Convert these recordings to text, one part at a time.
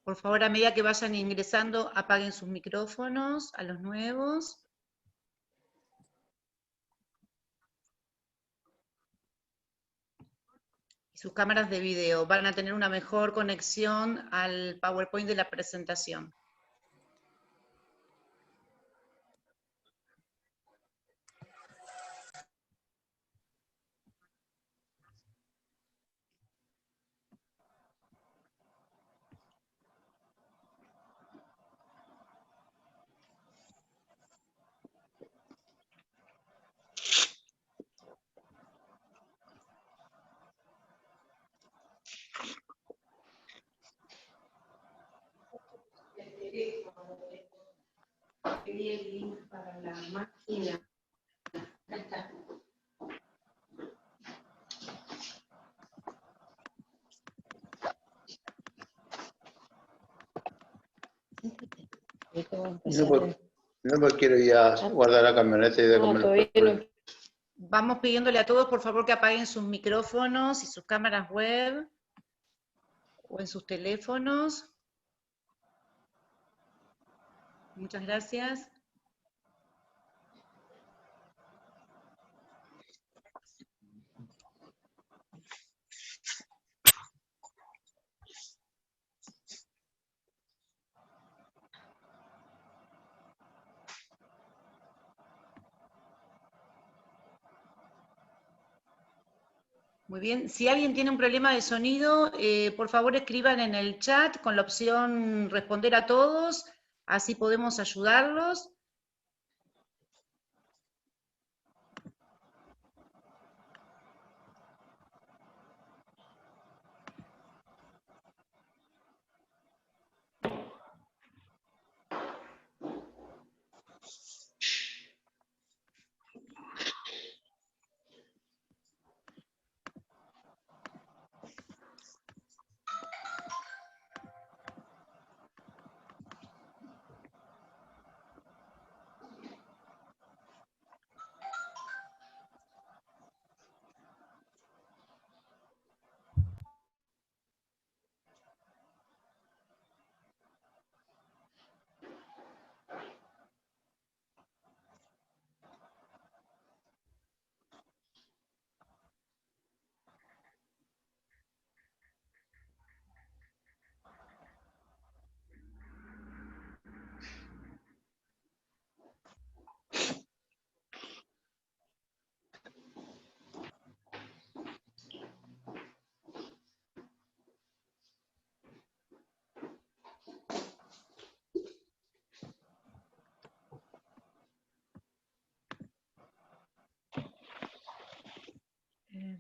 Por favor, a medida que vayan ingresando, apaguen sus micrófonos a los nuevos. Y sus cámaras de video. Van a tener una mejor conexión al PowerPoint de la presentación. Pedí el link para la máquina. Acá está. No me quiero ir a guardar la camioneta y de comer. Vamos pidiéndole a todos, por favor, que apaguen sus micrófonos y sus cámaras web o en sus teléfonos. Muchas gracias. Muy bien, si alguien tiene un problema de sonido, por favor escriban en el chat con la opción responder a todos, así podemos ayudarlos.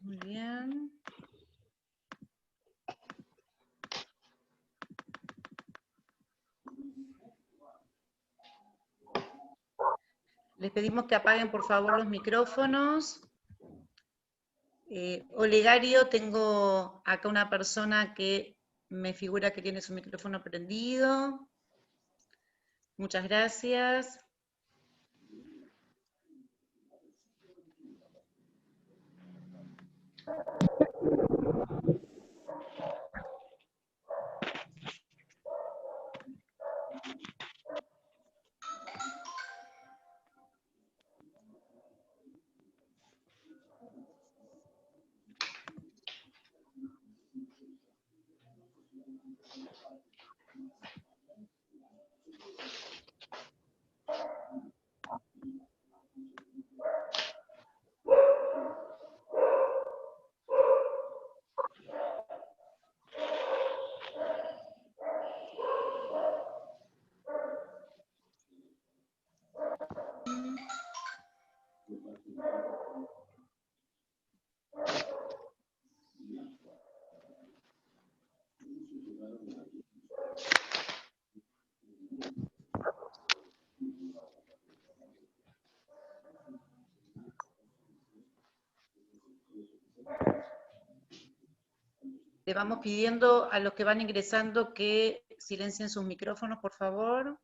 Muy bien. Les pedimos que apaguen por favor los micrófonos. Olegario, tengo acá una persona que me figura que tiene su micrófono prendido. Muchas gracias. Le vamos pidiendo a los que van ingresando que silencien sus micrófonos, por favor.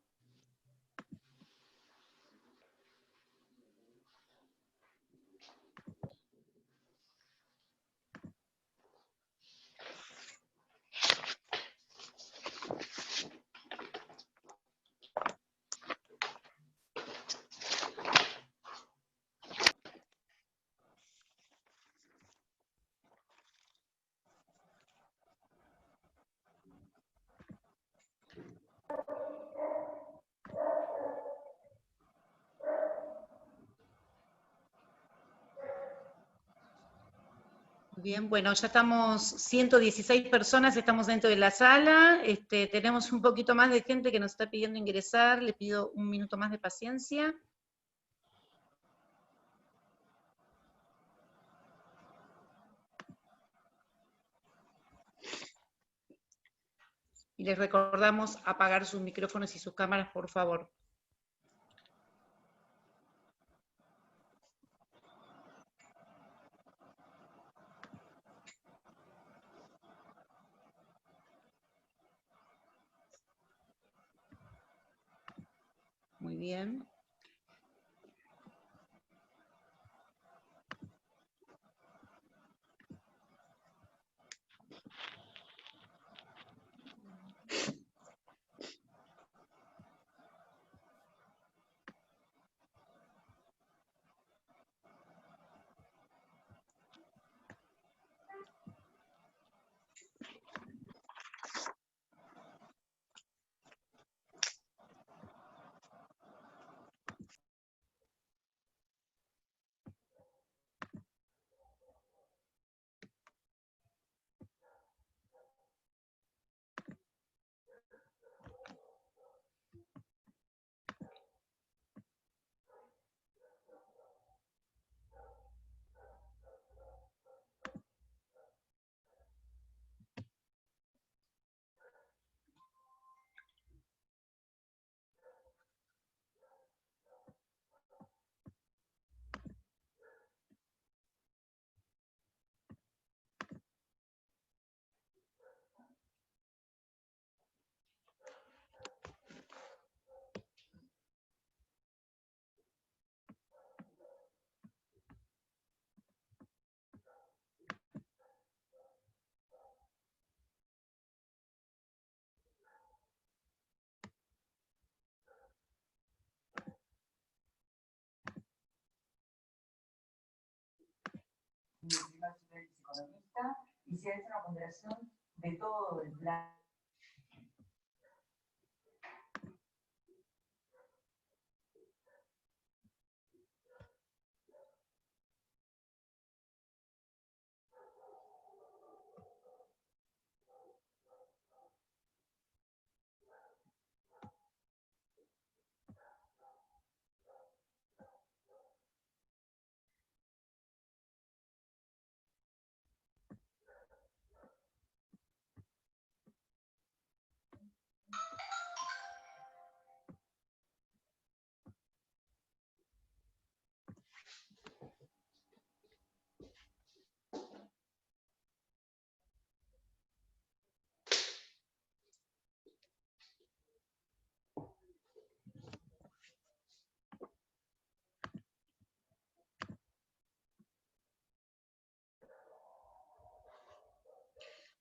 Bien, bueno, ya estamos 116 personas, estamos dentro de la sala, tenemos un poquito más de gente que nos está pidiendo ingresar, le pido un minuto más de paciencia. Y les recordamos apagar sus micrófonos y sus cámaras, por favor. Muy bien. Economista, y se ha hecho una ponderación de todo el plan.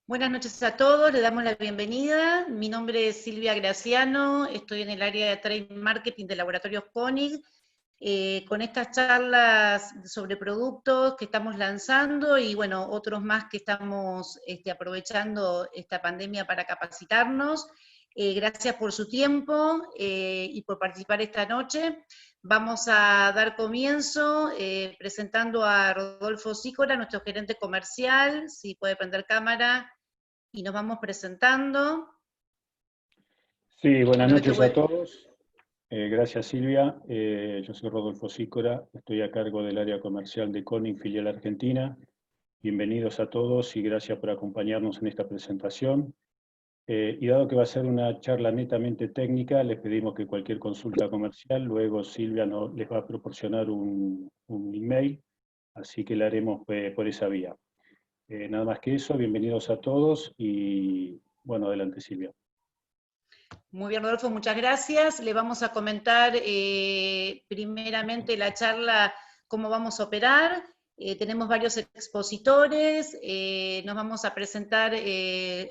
Buenas noches a todos, le damos la bienvenida. Mi nombre es Silvia Graciano, estoy en el área de Trade Marketing de Laboratorios Koenig, con estas charlas sobre productos que estamos lanzando y bueno, otros más que estamos aprovechando esta pandemia para capacitarnos. Gracias por su tiempo y por participar esta noche. Vamos a dar comienzo presentando a Rodolfo Sicora, nuestro gerente comercial, si puede prender cámara, y nos vamos presentando. Sí, buenas noches a todos. Gracias Silvia. Yo soy Rodolfo Sicora, estoy a cargo del área comercial de Koenig Filial Argentina. Bienvenidos a todos y gracias por acompañarnos en esta presentación. Y dado que va a ser una charla netamente técnica, les pedimos que cualquier consulta comercial, luego Silvia les va a proporcionar un email, así que la haremos por esa vía. Nada más que eso, bienvenidos a todos y bueno, adelante Silvia. Muy bien, Rodolfo, muchas gracias. Le vamos a comentar primeramente la charla, cómo vamos a operar. Tenemos varios expositores, nos vamos a presentar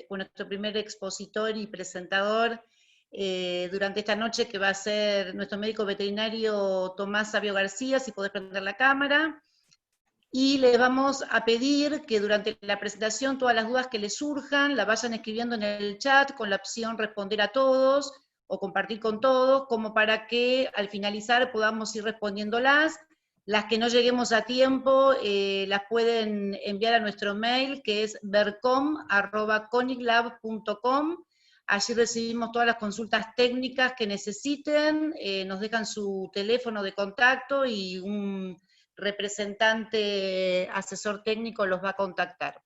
con nuestro primer expositor y presentador durante esta noche, que va a ser nuestro médico veterinario Tomás Sabio García, si podés prender la cámara. Y les vamos a pedir que durante la presentación todas las dudas que les surjan la vayan escribiendo en el chat con la opción responder a todos o compartir con todos, como para que al finalizar podamos ir respondiéndolas. Las que no lleguemos a tiempo las pueden enviar a nuestro mail, que es vercom@coniglab.com. Allí recibimos todas las consultas técnicas que necesiten, nos dejan su teléfono de contacto y un representante asesor técnico los va a contactar.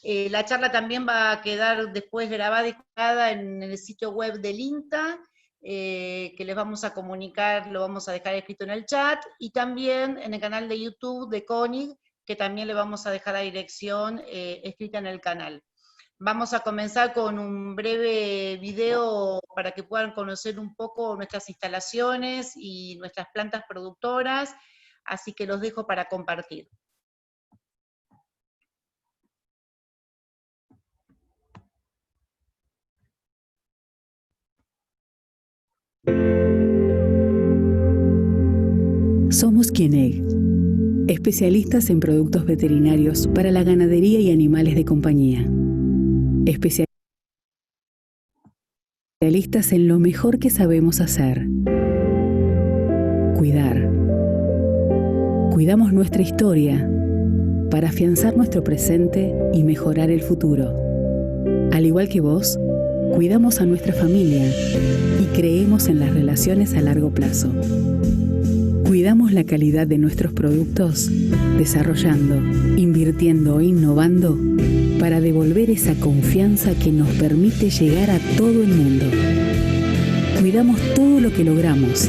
La charla también va a quedar después grabada y colgada en el sitio web del INTA, que les vamos a comunicar, lo vamos a dejar escrito en el chat, y también en el canal de YouTube de CONIG, que también le vamos a dejar la dirección escrita en el canal. Vamos a comenzar con un breve video para que puedan conocer un poco nuestras instalaciones y nuestras plantas productoras, así que los dejo para compartir. Somos Kieneg, especialistas en productos veterinarios para la ganadería y animales de compañía. Especialistas en lo mejor que sabemos hacer: cuidar. Cuidamos nuestra historia para afianzar nuestro presente y mejorar el futuro. Al igual que vos, cuidamos a nuestra familia y creemos en las relaciones a largo plazo. Cuidamos la calidad de nuestros productos, desarrollando, invirtiendo e innovando para devolver esa confianza que nos permite llegar a todo el mundo. Cuidamos todo lo que logramos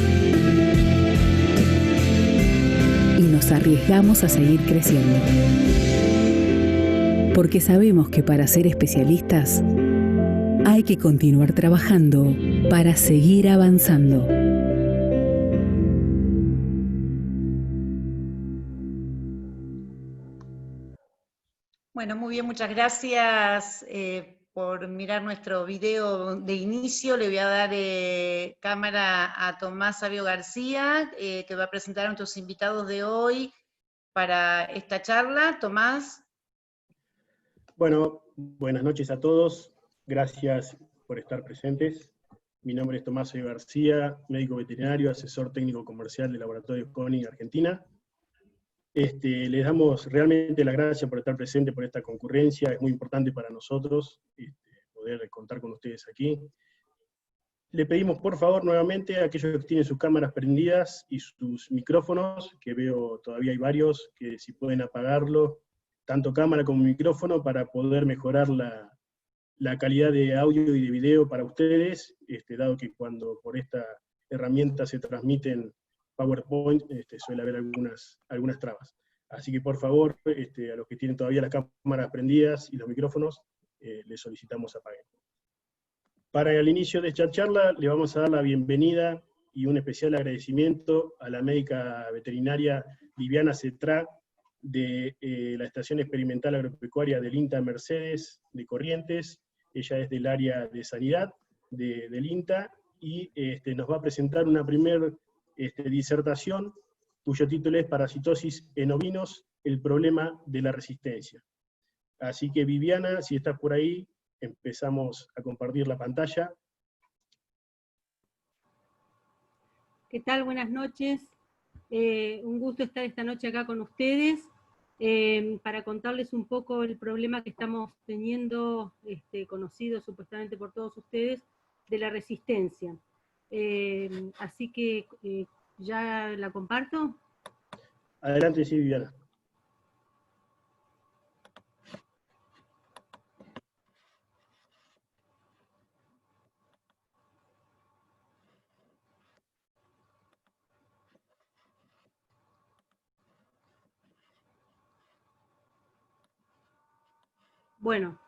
y nos arriesgamos a seguir creciendo. Porque sabemos que para ser especialistas hay que continuar trabajando para seguir avanzando. Bueno, muy bien, muchas gracias por mirar nuestro video de inicio. Le voy a dar cámara a Tomás Sabio García, que va a presentar a nuestros invitados de hoy para esta charla. Tomás. Bueno, buenas noches a todos. Gracias por estar presentes. Mi nombre es Tomás Sabio García, médico veterinario, asesor técnico comercial de Laboratorios CONIG Argentina. Les damos realmente las gracias por estar presente, por esta concurrencia. Es muy importante para nosotros poder contar con ustedes aquí. Le pedimos por favor nuevamente a aquellos que tienen sus cámaras prendidas y sus micrófonos, que veo todavía hay varios, que si pueden apagarlo, tanto cámara como micrófono, para poder mejorar la calidad de audio y de video para ustedes, dado que cuando por esta herramienta se transmiten PowerPoint, suele haber algunas trabas. Así que por favor, a los que tienen todavía las cámaras prendidas y los micrófonos, les solicitamos apaguen. Para el inicio de esta charla, le vamos a dar la bienvenida y un especial agradecimiento a la médica veterinaria Viviana Cetrá, de la Estación Experimental Agropecuaria del INTA Mercedes de Corrientes. Ella es del área de sanidad del INTA, y nos va a presentar una primera disertación cuyo título es Parasitosis en ovinos, el problema de la resistencia. Así que Viviana, si estás por ahí, empezamos a compartir la pantalla. ¿Qué tal? Buenas noches. Un gusto estar esta noche acá con ustedes para contarles un poco el problema que estamos teniendo, conocido supuestamente por todos ustedes, de la resistencia. Así que ya la comparto. Adelante, sí, Viviana. Bueno,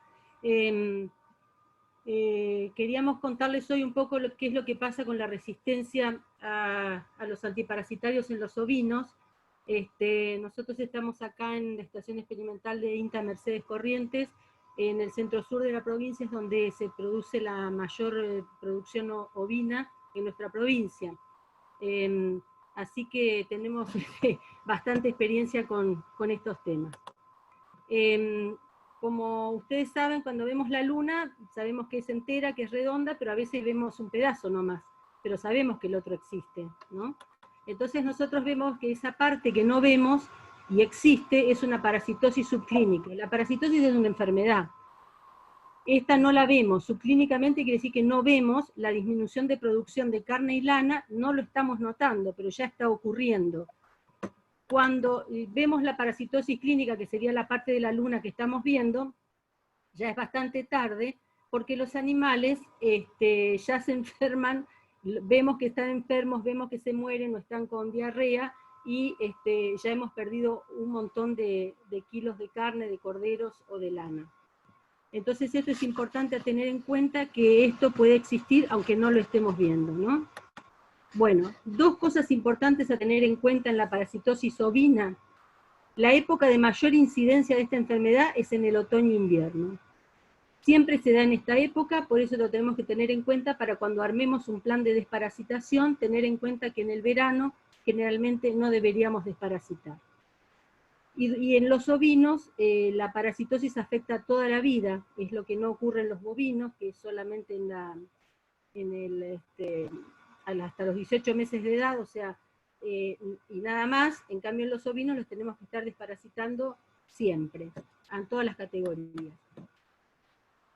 queríamos contarles hoy un poco qué es lo que pasa con la resistencia a los antiparasitarios en los ovinos. Nosotros estamos acá en la Estación Experimental de INTA Mercedes Corrientes, en el centro sur de la provincia, es donde se produce la mayor producción ovina en nuestra provincia. Así que tenemos bastante experiencia con estos temas. Como ustedes saben, cuando vemos la luna, sabemos que es entera, que es redonda, pero a veces vemos un pedazo nomás, pero sabemos que el otro existe, ¿no? Entonces nosotros vemos que esa parte que no vemos y existe es una parasitosis subclínica. La parasitosis es una enfermedad. Esta no la vemos, subclínicamente quiere decir que no vemos la disminución de producción de carne y lana, no lo estamos notando, pero ya está ocurriendo. Cuando vemos la parasitosis clínica, que sería la parte de la luna que estamos viendo, ya es bastante tarde, porque los animales ya se enferman, vemos que están enfermos, vemos que se mueren o están con diarrea, y ya hemos perdido un montón de kilos de carne, de corderos o de lana. Entonces esto es importante a tener en cuenta, que esto puede existir aunque no lo estemos viendo, ¿no? Bueno, dos cosas importantes a tener en cuenta en la parasitosis ovina. La época de mayor incidencia de esta enfermedad es en el otoño e invierno. Siempre se da en esta época, por eso lo tenemos que tener en cuenta para cuando armemos un plan de desparasitación, tener en cuenta que en el verano generalmente no deberíamos desparasitar. Y en los ovinos, la parasitosis afecta toda la vida, es lo que no ocurre en los bovinos, que es solamente hasta los 18 meses de edad, o sea, y nada más. En cambio en los ovinos los tenemos que estar desparasitando siempre, en todas las categorías.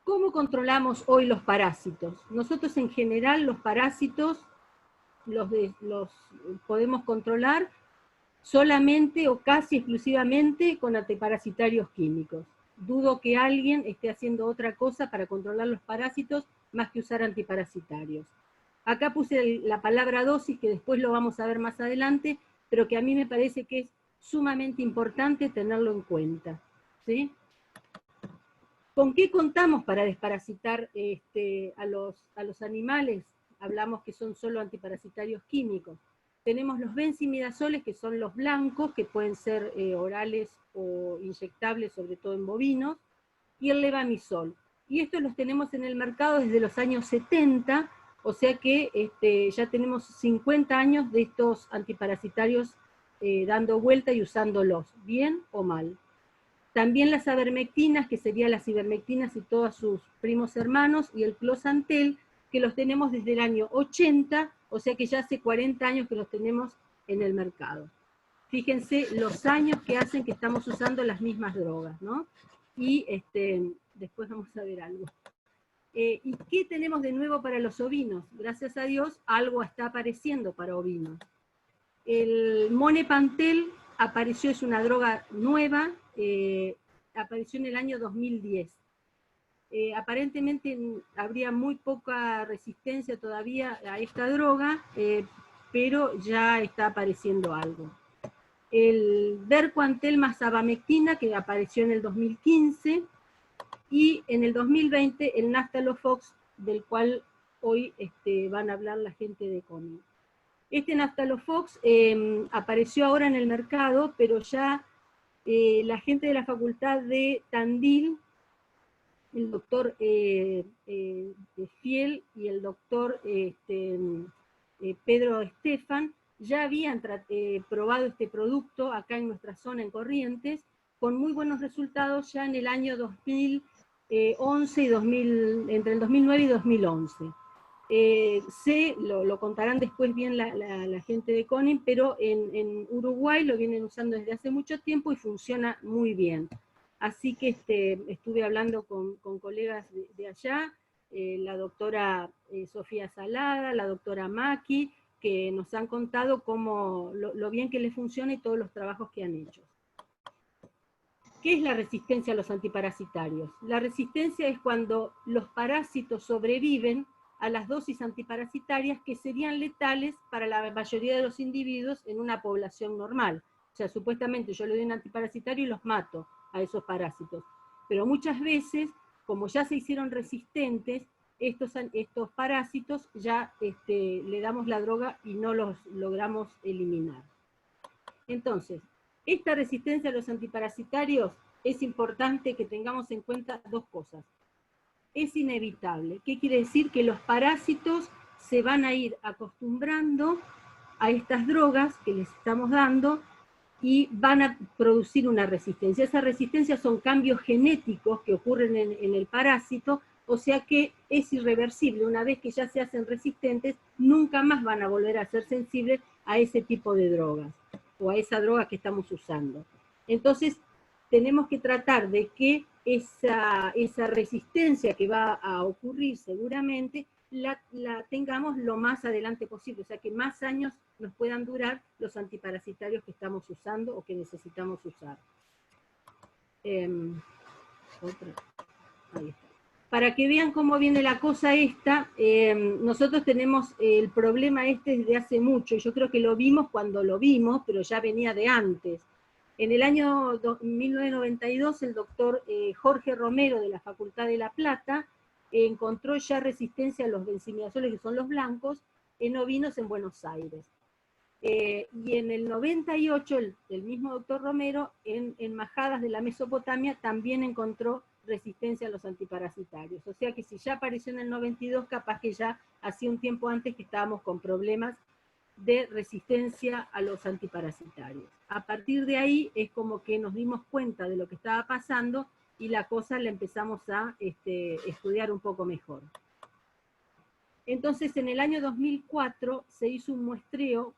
¿Cómo controlamos hoy los parásitos? Nosotros en general los parásitos los podemos controlar solamente o casi exclusivamente con antiparasitarios químicos. Dudo que alguien esté haciendo otra cosa para controlar los parásitos más que usar antiparasitarios. Acá puse la palabra dosis, que después lo vamos a ver más adelante, pero que a mí me parece que es sumamente importante tenerlo en cuenta, ¿sí? ¿Con qué contamos para desparasitar a los animales? Hablamos que son solo antiparasitarios químicos. Tenemos los benzimidazoles, que son los blancos, que pueden ser orales o inyectables, sobre todo en bovinos, y el levamisol. Y estos los tenemos en el mercado desde los años 70, o sea que ya tenemos 50 años de estos antiparasitarios dando vuelta y usándolos, bien o mal. También las avermectinas, que serían las ivermectinas y todos sus primos hermanos, y el closantel, que los tenemos desde el año 80, o sea que ya hace 40 años que los tenemos en el mercado. Fíjense los años que hacen que estamos usando las mismas drogas, ¿no? Y después vamos a ver algo. ¿Y qué tenemos de nuevo para los ovinos? Gracias a Dios, algo está apareciendo para ovinos. El Monepantel apareció, es una droga nueva, apareció en el año 2010. Aparentemente habría muy poca resistencia todavía a esta droga, pero ya está apareciendo algo. El Verquantel más abamectina, que apareció en el 2015, y en el 2020 el Naftalofox, del cual hoy van a hablar la gente de CONIC. Este Naftalofox apareció ahora en el mercado, pero ya la gente de la Facultad de Tandil, el doctor Fiel y el doctor Pedro Estefan, ya habían probado este producto acá en nuestra zona, en Corrientes, con muy buenos resultados ya en el año 2011 y entre el 2009 y 2011. Lo contarán después bien la gente de CONIC, pero en Uruguay lo vienen usando desde hace mucho tiempo y funciona muy bien. Así que estuve hablando con colegas de allá, la doctora Sofía Salada, la doctora Maki, que nos han contado lo bien que les funciona y todos los trabajos que han hecho. ¿Qué es la resistencia a los antiparasitarios? La resistencia es cuando los parásitos sobreviven a las dosis antiparasitarias que serían letales para la mayoría de los individuos en una población normal. O sea, supuestamente yo le doy un antiparasitario y los mato a esos parásitos. Pero muchas veces, como ya se hicieron resistentes, estos parásitos ya le damos la droga y no los logramos eliminar. Entonces, esta resistencia a los antiparasitarios es importante que tengamos en cuenta dos cosas. Es inevitable. ¿Qué quiere decir? Que los parásitos se van a ir acostumbrando a estas drogas que les estamos dando y van a producir una resistencia. Esa resistencia son cambios genéticos que ocurren en el parásito o sea que es irreversible. Una vez que ya se hacen resistentes, nunca más van a volver a ser sensibles a ese tipo de drogas, o a esa droga que estamos usando. Entonces, tenemos que tratar de que esa resistencia que va a ocurrir seguramente, la tengamos lo más adelante posible, o sea que más años nos puedan durar los antiparasitarios que estamos usando o que necesitamos usar. Ahí está. Para que vean cómo viene la cosa esta, nosotros tenemos el problema desde hace mucho, y yo creo que lo vimos cuando lo vimos, pero ya venía de antes. En el año 1992, el doctor Jorge Romero de la Facultad de La Plata encontró ya resistencia a los benzimidazoles, que son los blancos, en ovinos en Buenos Aires. Y en el 98, el mismo doctor Romero, en majadas de la Mesopotamia, también encontró resistencia a los antiparasitarios. O sea que si ya apareció en el 92, capaz que ya hacía un tiempo antes que estábamos con problemas de resistencia a los antiparasitarios. A partir de ahí es como que nos dimos cuenta de lo que estaba pasando y la cosa la empezamos a estudiar un poco mejor. Entonces, en el año 2004 se hizo un muestreo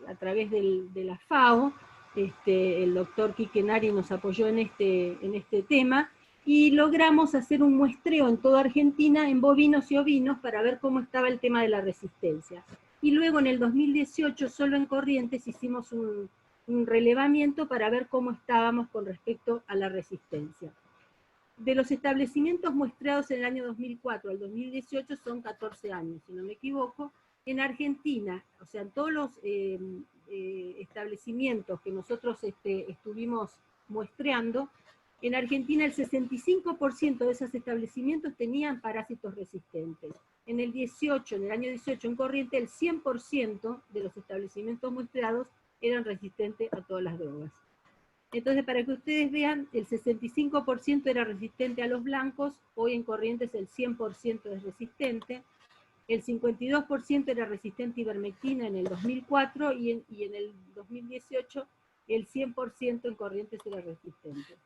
a través de la FAO, el doctor Quique Nari nos apoyó en este tema, y logramos hacer un muestreo en toda Argentina, en bovinos y ovinos, para ver cómo estaba el tema de la resistencia. Y luego en el 2018, solo en Corrientes, hicimos un relevamiento para ver cómo estábamos con respecto a la resistencia. De los establecimientos muestreados en el año 2004 al 2018 son 14 años, si no me equivoco. En Argentina, o sea, en todos los establecimientos que nosotros estuvimos muestreando, en Argentina el 65% de esos establecimientos tenían parásitos resistentes. En el año 18 en Corrientes, el 100% de los establecimientos muestreados eran resistentes a todas las drogas. Entonces, para que ustedes vean, el 65% era resistente a los blancos, hoy en Corrientes el 100% es resistente, el 52% era resistente a ivermectina en el 2004 y en el 2018 el 100% en Corrientes era resistente.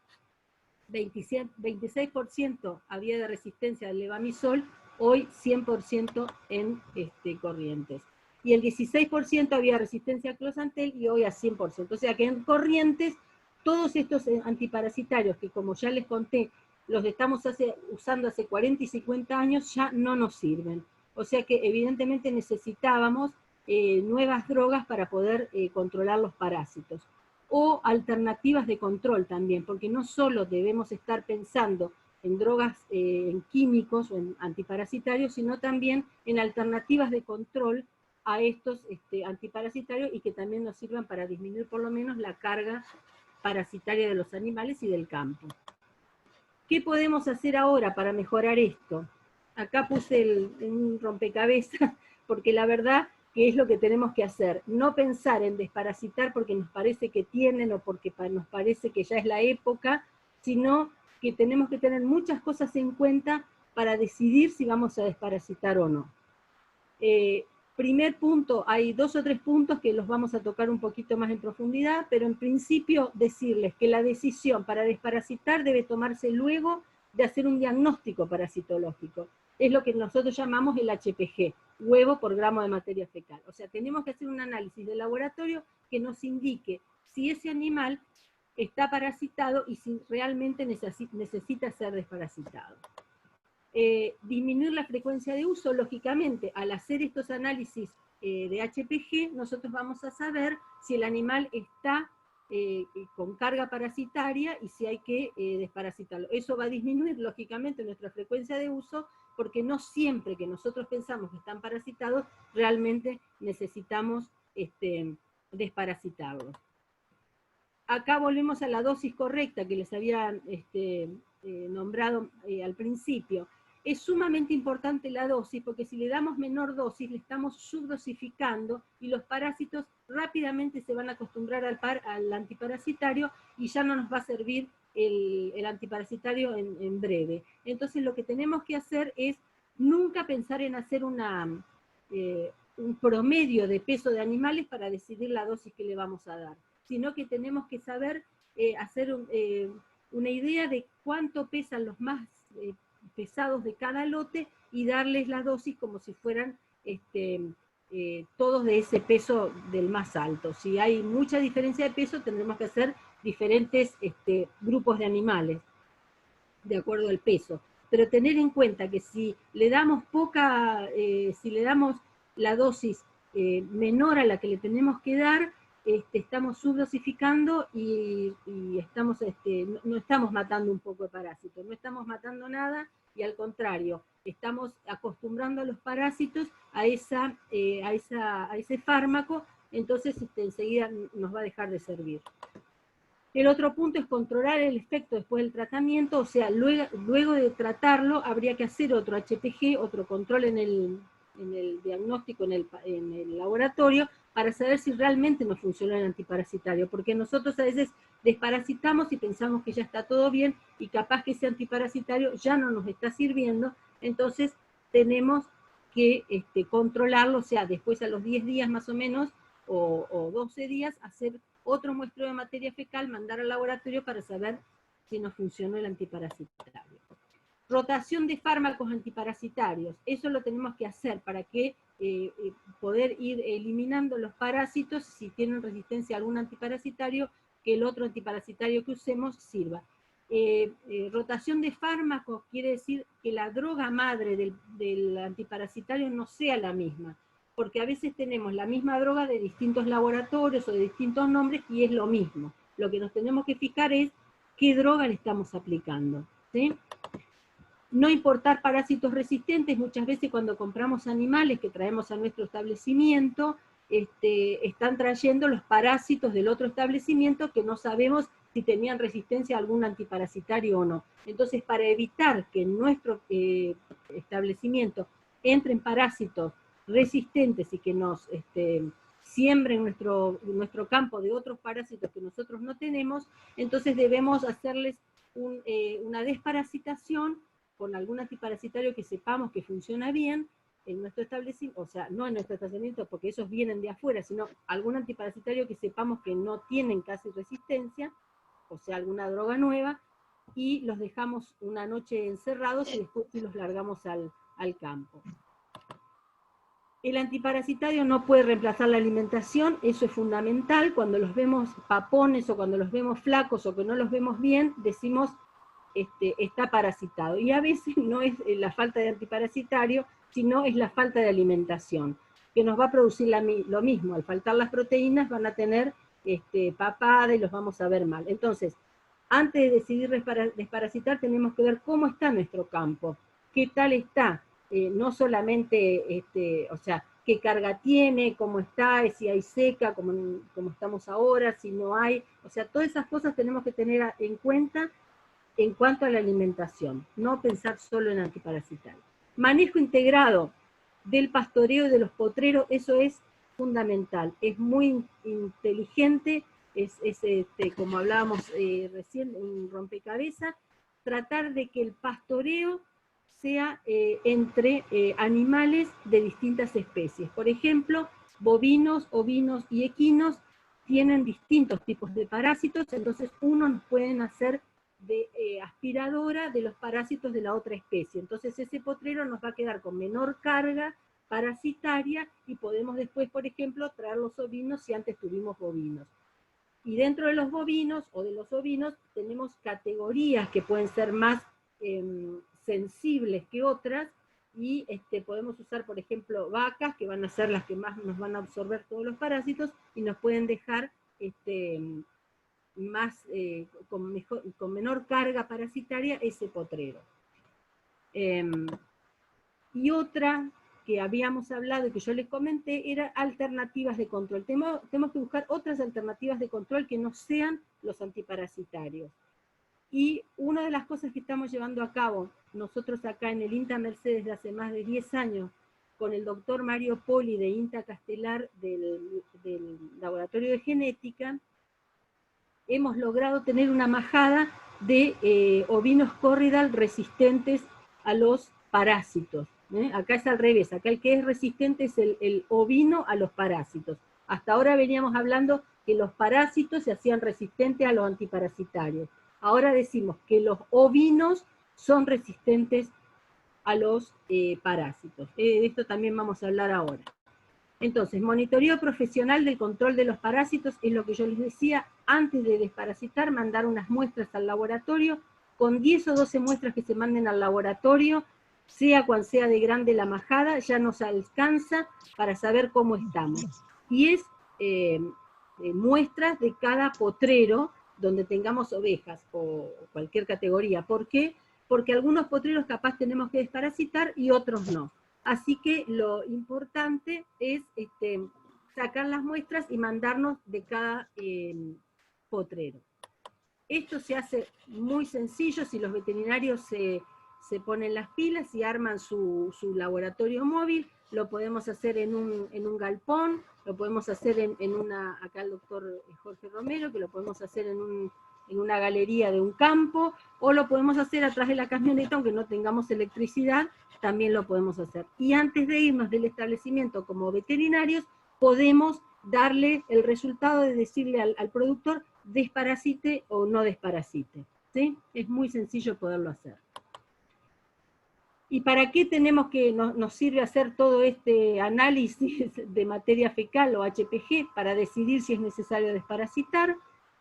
26% había de resistencia al levamisol, hoy 100% en Corrientes. Y el 16% había resistencia al closantel y hoy a 100%. O sea que en Corrientes todos estos antiparasitarios que, como ya les conté, los estamos usando hace 40 y 50 años, ya no nos sirven. O sea que evidentemente necesitábamos nuevas drogas para poder controlar los parásitos. O alternativas de control también, porque no solo debemos estar pensando en drogas, en químicos o en antiparasitarios, sino también en alternativas de control a estos antiparasitarios y que también nos sirvan para disminuir por lo menos la carga parasitaria de los animales y del campo. ¿Qué podemos hacer ahora para mejorar esto? Acá puse un rompecabezas, porque la verdad que es lo que tenemos que hacer. No pensar en desparasitar porque nos parece que tienen o porque nos parece que ya es la época, sino que tenemos que tener muchas cosas en cuenta para decidir si vamos a desparasitar o no. Primer punto, hay 2 o 3 puntos que los vamos a tocar un poquito más en profundidad, pero en principio decirles que la decisión para desparasitar debe tomarse luego de hacer un diagnóstico parasitológico. Es lo que nosotros llamamos el HPG, huevo por gramo de materia fecal. O sea, tenemos que hacer un análisis de laboratorio que nos indique si ese animal está parasitado y si realmente necesita ser desparasitado. Disminuir la frecuencia de uso, lógicamente, al hacer estos análisis de HPG, nosotros vamos a saber si el animal está con carga parasitaria y si hay que desparasitarlo. Eso va a disminuir, lógicamente, nuestra frecuencia de uso, porque no siempre que nosotros pensamos que están parasitados, realmente necesitamos desparasitarlos. Acá volvemos a la dosis correcta que les había nombrado al principio. Es sumamente importante la dosis, porque si le damos menor dosis, le estamos subdosificando y los parásitos rápidamente se van a acostumbrar al antiparasitario y ya no nos va a servir el antiparasitario en breve. Entonces lo que tenemos que hacer es nunca pensar en hacer un promedio de peso de animales para decidir la dosis que le vamos a dar, sino que tenemos que saber hacer una idea de cuánto pesan los más pesados de cada lote y darles la dosis como si fueran todos de ese peso del más alto. Si hay mucha diferencia de peso, tendremos que hacer diferentes grupos de animales, de acuerdo al peso. Pero tener en cuenta que si le damos si le damos la dosis menor a la que le tenemos que dar, estamos subdosificando y estamos, no estamos matando un poco de parásito, no estamos matando nada, y al contrario, estamos acostumbrando a los parásitos a ese fármaco, entonces enseguida nos va a dejar de servir. El otro punto es controlar el efecto después del tratamiento, o sea, luego de tratarlo habría que hacer otro HPG, otro control en el diagnóstico, en el laboratorio, para saber si realmente nos funcionó el antiparasitario, porque nosotros a veces desparasitamos y pensamos que ya está todo bien, y capaz que ese antiparasitario ya no nos está sirviendo, entonces tenemos que controlarlo, o sea, después a los 10 días más o menos, o 12 días, hacer otro muestreo de materia fecal, mandar al laboratorio para saber si nos funcionó el antiparasitario. Rotación de fármacos antiparasitarios, eso lo tenemos que hacer para que poder ir eliminando los parásitos, si tienen resistencia a algún antiparasitario, que el otro antiparasitario que usemos sirva. Rotación de fármacos quiere decir que la droga madre del antiparasitario no sea la misma, porque a veces tenemos la misma droga de distintos laboratorios o de distintos nombres y es lo mismo. Lo que nos tenemos que fijar es qué droga le estamos aplicando, ¿sí? No importar parásitos resistentes. Muchas veces cuando compramos animales que traemos a nuestro establecimiento, están trayendo los parásitos del otro establecimiento que no sabemos si tenían resistencia a algún antiparasitario o no. Entonces, para evitar que en nuestro establecimiento entren parásitos resistentes y que nos siembren nuestro campo de otros parásitos que nosotros no tenemos, entonces debemos hacerles una desparasitación con algún antiparasitario que sepamos que funciona bien en nuestro establecimiento, o sea, no en nuestro establecimiento porque esos vienen de afuera, sino algún antiparasitario que sepamos que no tienen casi resistencia, o sea, alguna droga nueva, y los dejamos una noche encerrados y después los largamos al campo. El antiparasitario no puede reemplazar la alimentación, eso es fundamental. Cuando los vemos papones o cuando los vemos flacos o que no los vemos bien, decimos está parasitado. Y a veces no es la falta de antiparasitario, sino es la falta de alimentación, que nos va a producir lo mismo. Al faltar las proteínas van a tener papada y los vamos a ver mal. Entonces, antes de decidir desparasitar, tenemos que ver cómo está nuestro campo, qué tal está. No solamente, o sea, qué carga tiene, cómo está, si hay seca, como estamos ahora, si no hay, o sea, todas esas cosas tenemos que tener en cuenta en cuanto a la alimentación, no pensar solo en antiparasitario. Manejo integrado del pastoreo y de los potreros, eso es fundamental, es muy inteligente, es como hablábamos recién, un rompecabezas, tratar de que el pastoreo sea entre animales de distintas especies. Por ejemplo, bovinos, ovinos y equinos tienen distintos tipos de parásitos, entonces unos nos pueden hacer de aspiradora de los parásitos de la otra especie. Entonces ese potrero nos va a quedar con menor carga parasitaria y podemos después, por ejemplo, traer los ovinos si antes tuvimos bovinos. Y dentro de los bovinos o de los ovinos tenemos categorías que pueden ser más sensibles que otras, y podemos usar, por ejemplo, vacas, que van a ser las que más nos van a absorber todos los parásitos, y nos pueden dejar con menor carga parasitaria ese potrero. Y otra que habíamos hablado y que yo les comenté, era alternativas de control. Tenemos que buscar otras alternativas de control que no sean los antiparasitarios. Y una de las cosas que estamos llevando a cabo nosotros acá en el INTA Mercedes desde hace más de 10 años, con el doctor Mario Poli de INTA Castelar del Laboratorio de Genética, hemos logrado tener una majada de ovinos Corridal resistentes a los parásitos. Acá es al revés, acá el que es resistente es el ovino a los parásitos. Hasta ahora veníamos hablando que los parásitos se hacían resistentes a los antiparasitarios. Ahora decimos que los ovinos son resistentes a los parásitos. De esto también vamos a hablar ahora. Entonces, monitoreo profesional del control de los parásitos es lo que yo les decía, antes de desparasitar, mandar unas muestras al laboratorio, con 10 o 12 muestras que se manden al laboratorio, sea cual sea de grande la majada, ya nos alcanza para saber cómo estamos. Y es muestras de cada potrero donde tengamos ovejas o cualquier categoría. ¿Por qué? Porque algunos potreros capaz tenemos que desparasitar y otros no. Así que lo importante es sacar las muestras y mandarnos de cada potrero. Esto se hace muy sencillo si los veterinarios se ponen las pilas y arman su laboratorio móvil. Lo podemos hacer en un galpón, lo podemos hacer acá el doctor Jorge Romero, que lo podemos hacer en una galería de un campo, o lo podemos hacer atrás de la camioneta, aunque no tengamos electricidad, también lo podemos hacer. Y antes de irnos del establecimiento como veterinarios, podemos darle el resultado de decirle al productor desparasite o no desparasite, ¿sí? Es muy sencillo poderlo hacer. ¿Y para qué nos sirve hacer todo este análisis de materia fecal o HPG? Para decidir si es necesario desparasitar,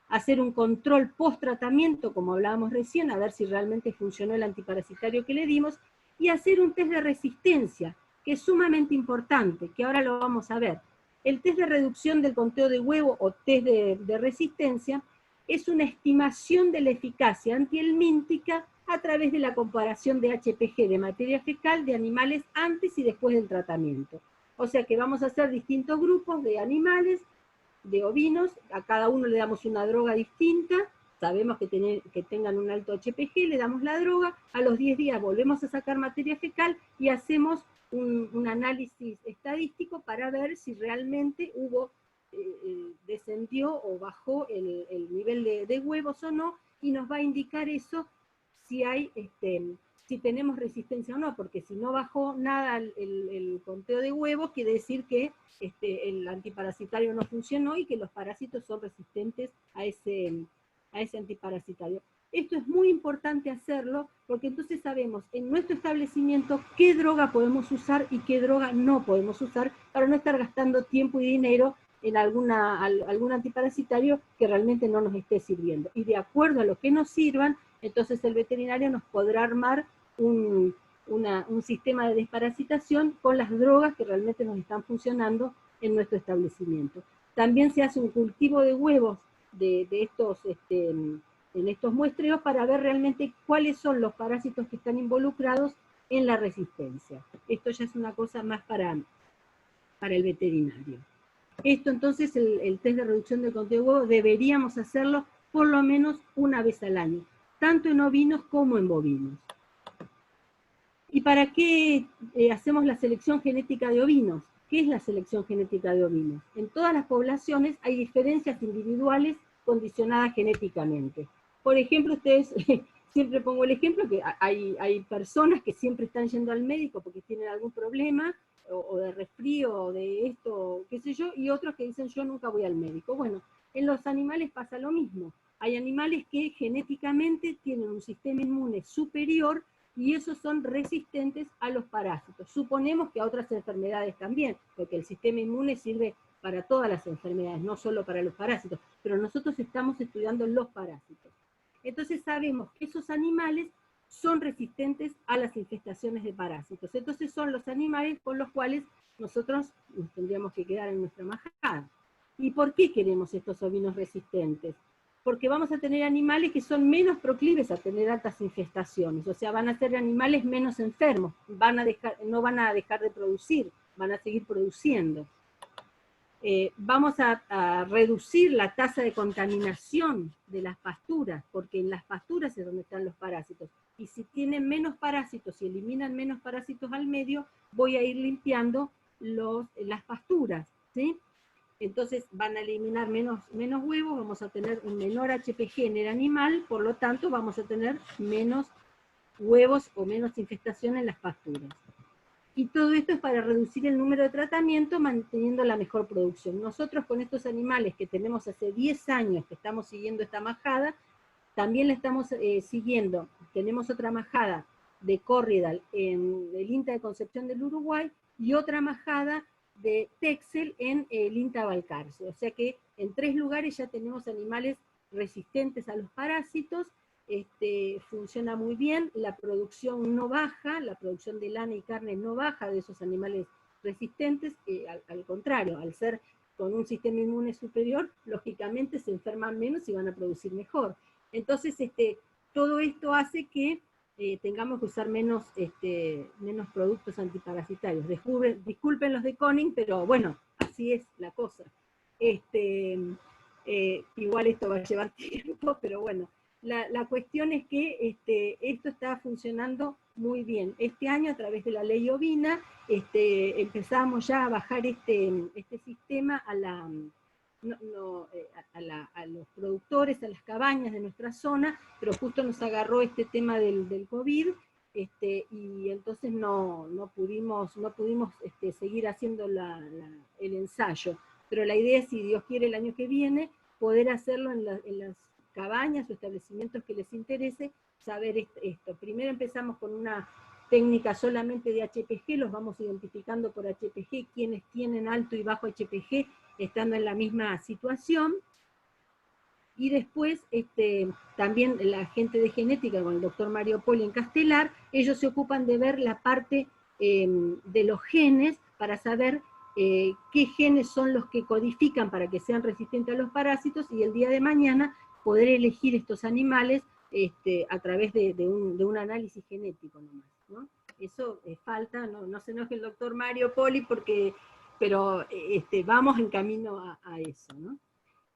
hacer un control post-tratamiento, como hablábamos recién, a ver si realmente funcionó el antiparasitario que le dimos, y hacer un test de resistencia, que es sumamente importante, que ahora lo vamos a ver. El test de reducción del conteo de huevo o test de resistencia es una estimación de la eficacia antihelmíntica a través de la comparación de HPG de materia fecal de animales antes y después del tratamiento. O sea que vamos a hacer distintos grupos de animales, de ovinos, a cada uno le damos una droga distinta, sabemos que tengan un alto HPG, le damos la droga, a los 10 días volvemos a sacar materia fecal y hacemos un análisis estadístico para ver si realmente descendió o bajó el nivel de huevos o no, y nos va a indicar eso si tenemos resistencia o no, porque si no bajó nada el conteo de huevos, quiere decir que el antiparasitario no funcionó y que los parásitos son resistentes a ese antiparasitario. Esto es muy importante hacerlo, porque entonces sabemos en nuestro establecimiento qué droga podemos usar y qué droga no podemos usar, para no estar gastando tiempo y dinero en algún antiparasitario que realmente no nos esté sirviendo. Y de acuerdo a lo que nos sirvan, entonces el veterinario nos podrá armar un sistema de desparasitación con las drogas que realmente nos están funcionando en nuestro establecimiento. También se hace un cultivo de huevos en estos muestreos para ver realmente cuáles son los parásitos que están involucrados en la resistencia. Esto ya es una cosa más para el veterinario. Esto entonces, el test de reducción del conteo de huevos, deberíamos hacerlo por lo menos una vez al año, tanto en ovinos como en bovinos. ¿Y para qué hacemos la selección genética de ovinos? ¿Qué es la selección genética de ovinos? En todas las poblaciones hay diferencias individuales condicionadas genéticamente. Por ejemplo, ustedes, siempre pongo el ejemplo que hay personas que siempre están yendo al médico porque tienen algún problema, o de resfrío, o de esto, qué sé yo, y otros que dicen yo nunca voy al médico. Bueno, en los animales pasa lo mismo. Hay animales que genéticamente tienen un sistema inmune superior y esos son resistentes a los parásitos. Suponemos que a otras enfermedades también, porque el sistema inmune sirve para todas las enfermedades, no solo para los parásitos, pero nosotros estamos estudiando los parásitos. Entonces sabemos que esos animales son resistentes a las infestaciones de parásitos. Entonces son los animales con los cuales nosotros nos tendríamos que quedar en nuestra majada. ¿Y por qué queremos estos ovinos resistentes? Porque vamos a tener animales que son menos proclives a tener altas infestaciones, o sea, van a ser animales menos enfermos, no van a dejar de producir, van a seguir produciendo. Vamos a reducir la tasa de contaminación de las pasturas, porque en las pasturas es donde están los parásitos. Y si tienen menos parásitos y eliminan menos parásitos al medio, voy a ir limpiando las pasturas, ¿sí? Entonces van a eliminar menos huevos, vamos a tener un menor HPG en el animal, por lo tanto vamos a tener menos huevos o menos infestación en las pasturas. Y todo esto es para reducir el número de tratamientos, manteniendo la mejor producción. Nosotros con estos animales que tenemos hace 10 años que estamos siguiendo esta majada, también la estamos siguiendo. Tenemos otra majada de Corriedal en el INTA de Concepción del Uruguay y otra majada de Texel en el INTA Balcarce. O sea que en 3 lugares ya tenemos animales resistentes a los parásitos. Funciona muy bien, la producción no baja, la producción de lana y carne no baja de esos animales resistentes, al contrario, al ser con un sistema inmune superior, lógicamente se enferman menos y van a producir mejor. Entonces, todo esto hace que tengamos que usar menos productos antiparasitarios. Disculpen los de Konig, pero bueno, así es la cosa. Igual esto va a llevar tiempo, pero bueno. La cuestión es que esto está funcionando muy bien. Este año, a través de la ley ovina, empezamos ya a bajar este sistema a los productores, a las cabañas de nuestra zona, pero justo nos agarró este tema del COVID, y entonces no pudimos seguir haciendo el ensayo. Pero la idea es, si Dios quiere, el año que viene, poder hacerlo en las cabañas o establecimientos que les interese, saber esto. Primero empezamos con una técnica solamente de HPG, los vamos identificando por HPG, quienes tienen alto y bajo HPG, estando en la misma situación, y después también la gente de genética, con el doctor Mario Poli en Castelar, ellos se ocupan de ver la parte de los genes, para saber qué genes son los que codifican para que sean resistentes a los parásitos, y el día de mañana poder elegir estos animales a través de un análisis genético nomás, ¿no? Eso falta, no se enoje el doctor Mario Poli, pero vamos en camino a eso, ¿no?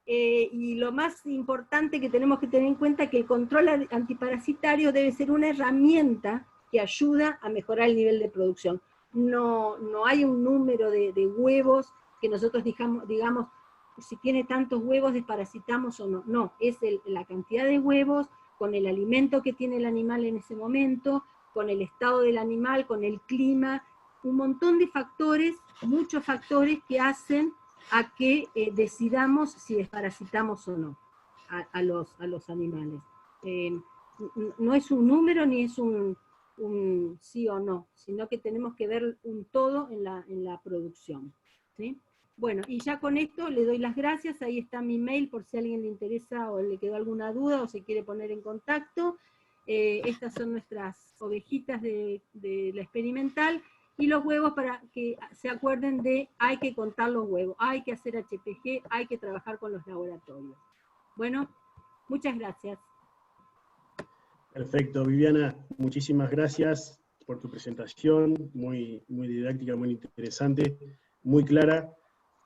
Y lo más importante que tenemos que tener en cuenta es que el control antiparasitario debe ser una herramienta que ayuda a mejorar el nivel de producción. No hay un número de huevos que nosotros digamos, si tiene tantos huevos desparasitamos o no. No, es la cantidad de huevos, con el alimento que tiene el animal en ese momento, con el estado del animal, con el clima, un montón de factores, muchos factores que hacen a que decidamos si desparasitamos o no a los animales. No es un número ni es un sí o no, sino que tenemos que ver un todo en la producción, ¿sí? Bueno, y ya con esto le doy las gracias, ahí está mi mail por si a alguien le interesa o le quedó alguna duda o se quiere poner en contacto. Estas son nuestras ovejitas de la experimental, y los huevos, para que se acuerden de, hay que contar los huevos, hay que hacer HPG, hay que trabajar con los laboratorios. Bueno, muchas gracias. Perfecto, Viviana, muchísimas gracias por tu presentación, muy didáctica, muy interesante, muy clara.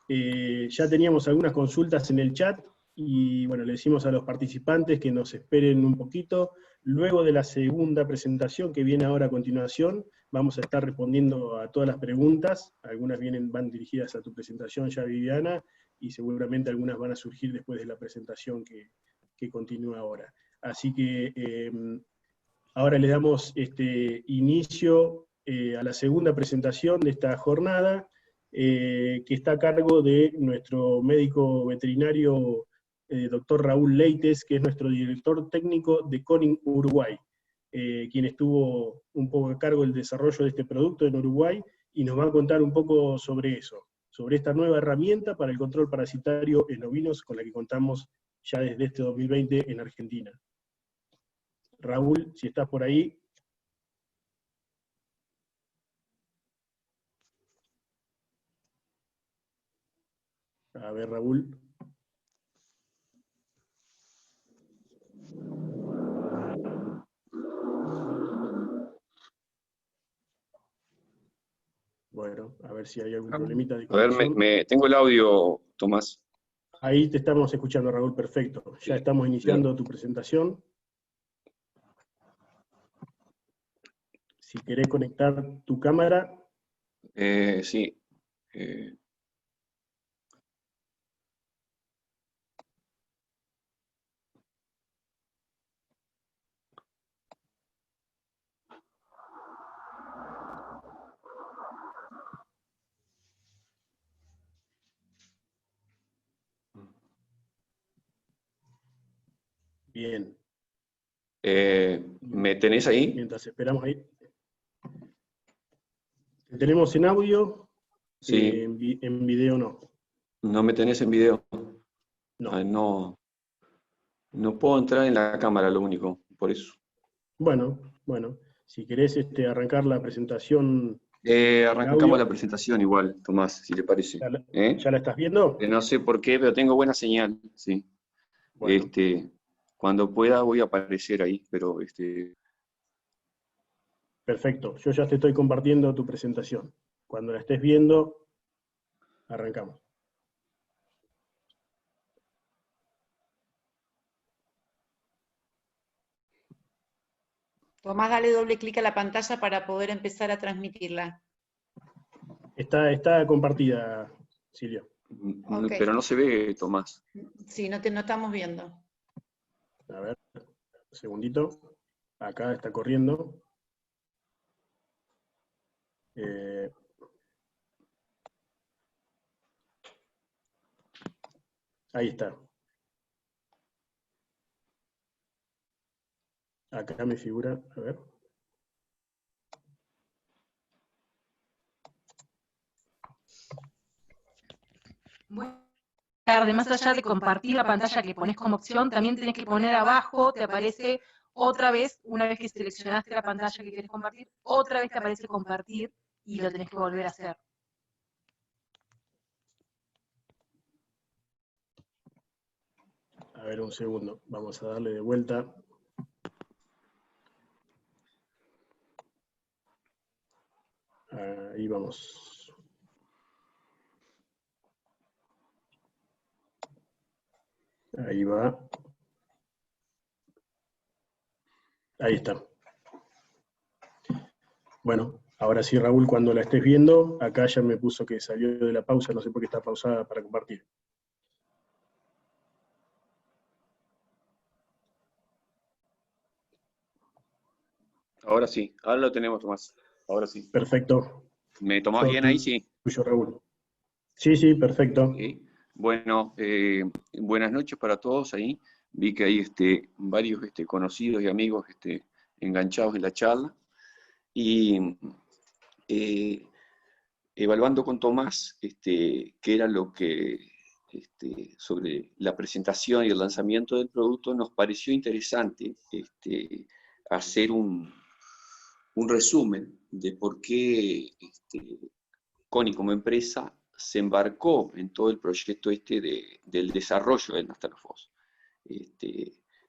Ya teníamos algunas consultas en el chat, y bueno, le decimos a los participantes que nos esperen un poquito. Luego de la segunda presentación, que viene ahora a continuación, vamos a estar respondiendo a todas las preguntas. Algunas van dirigidas a tu presentación ya, Viviana, y seguramente algunas van a surgir después de la presentación que continúa ahora. Así que ahora le damos inicio a la segunda presentación de esta jornada, que está a cargo de nuestro médico veterinario, doctor Raúl Leites, que es nuestro director técnico de Konig Uruguay, quien estuvo un poco a cargo del desarrollo de este producto en Uruguay, y nos va a contar un poco sobre eso, sobre esta nueva herramienta para el control parasitario en ovinos con la que contamos ya desde este 2020 en Argentina. Raúl, si estás por ahí. A ver, Raúl. Bueno, a ver si hay algún problemita de conexión. A ver, tengo el audio, Tomás. Ahí te estamos escuchando, Raúl, perfecto. Ya estamos iniciando tu presentación. Si querés conectar tu cámara. Sí. Bien. ¿Me tenés ahí? Mientras esperamos ahí. ¿Te tenemos en audio? Sí. En video no. ¿No me tenés en video? No. Ah, no puedo entrar en la cámara, lo único, por eso. Bueno, si querés arrancar la presentación. Arrancamos la presentación igual, Tomás, si te parece. ¿Ya la estás viendo? No sé por qué, pero tengo buena señal, sí. Bueno. Cuando pueda voy a aparecer ahí, pero Perfecto, yo ya te estoy compartiendo tu presentación. Cuando la estés viendo, arrancamos. Tomás, dale doble clic a la pantalla para poder empezar a transmitirla. Está compartida, Silvia. Okay. Pero no se ve, Tomás. Sí, no estamos viendo. A ver, un segundito. Acá está corriendo. Ahí está. Acá me figura, a ver. Buenas tardes, más allá de compartir la pantalla que pones como opción, también tenés que poner abajo, te aparece otra vez, una vez que seleccionaste la pantalla que quieres compartir, otra vez te aparece compartir y lo tenés que volver a hacer. A ver, un segundo, vamos a darle de vuelta. Ahí vamos. Ahí va. Ahí está. Bueno, ahora sí, Raúl, cuando la estés viendo, acá ya me puso que salió de la pausa, no sé por qué está pausada para compartir. Ahora sí, ahora lo tenemos, Tomás. Ahora sí. Perfecto. ¿Me tomás bien ahí? Sí. Tuyo, Raúl. Sí, perfecto. Okay. Bueno, buenas noches para todos ahí. Vi que hay varios conocidos y amigos enganchados en la charla. Y evaluando con Tomás qué era lo que, sobre la presentación y el lanzamiento del producto, nos pareció interesante hacer un resumen de por qué Kony como empresa se embarcó en todo el proyecto del desarrollo del Nastalofos,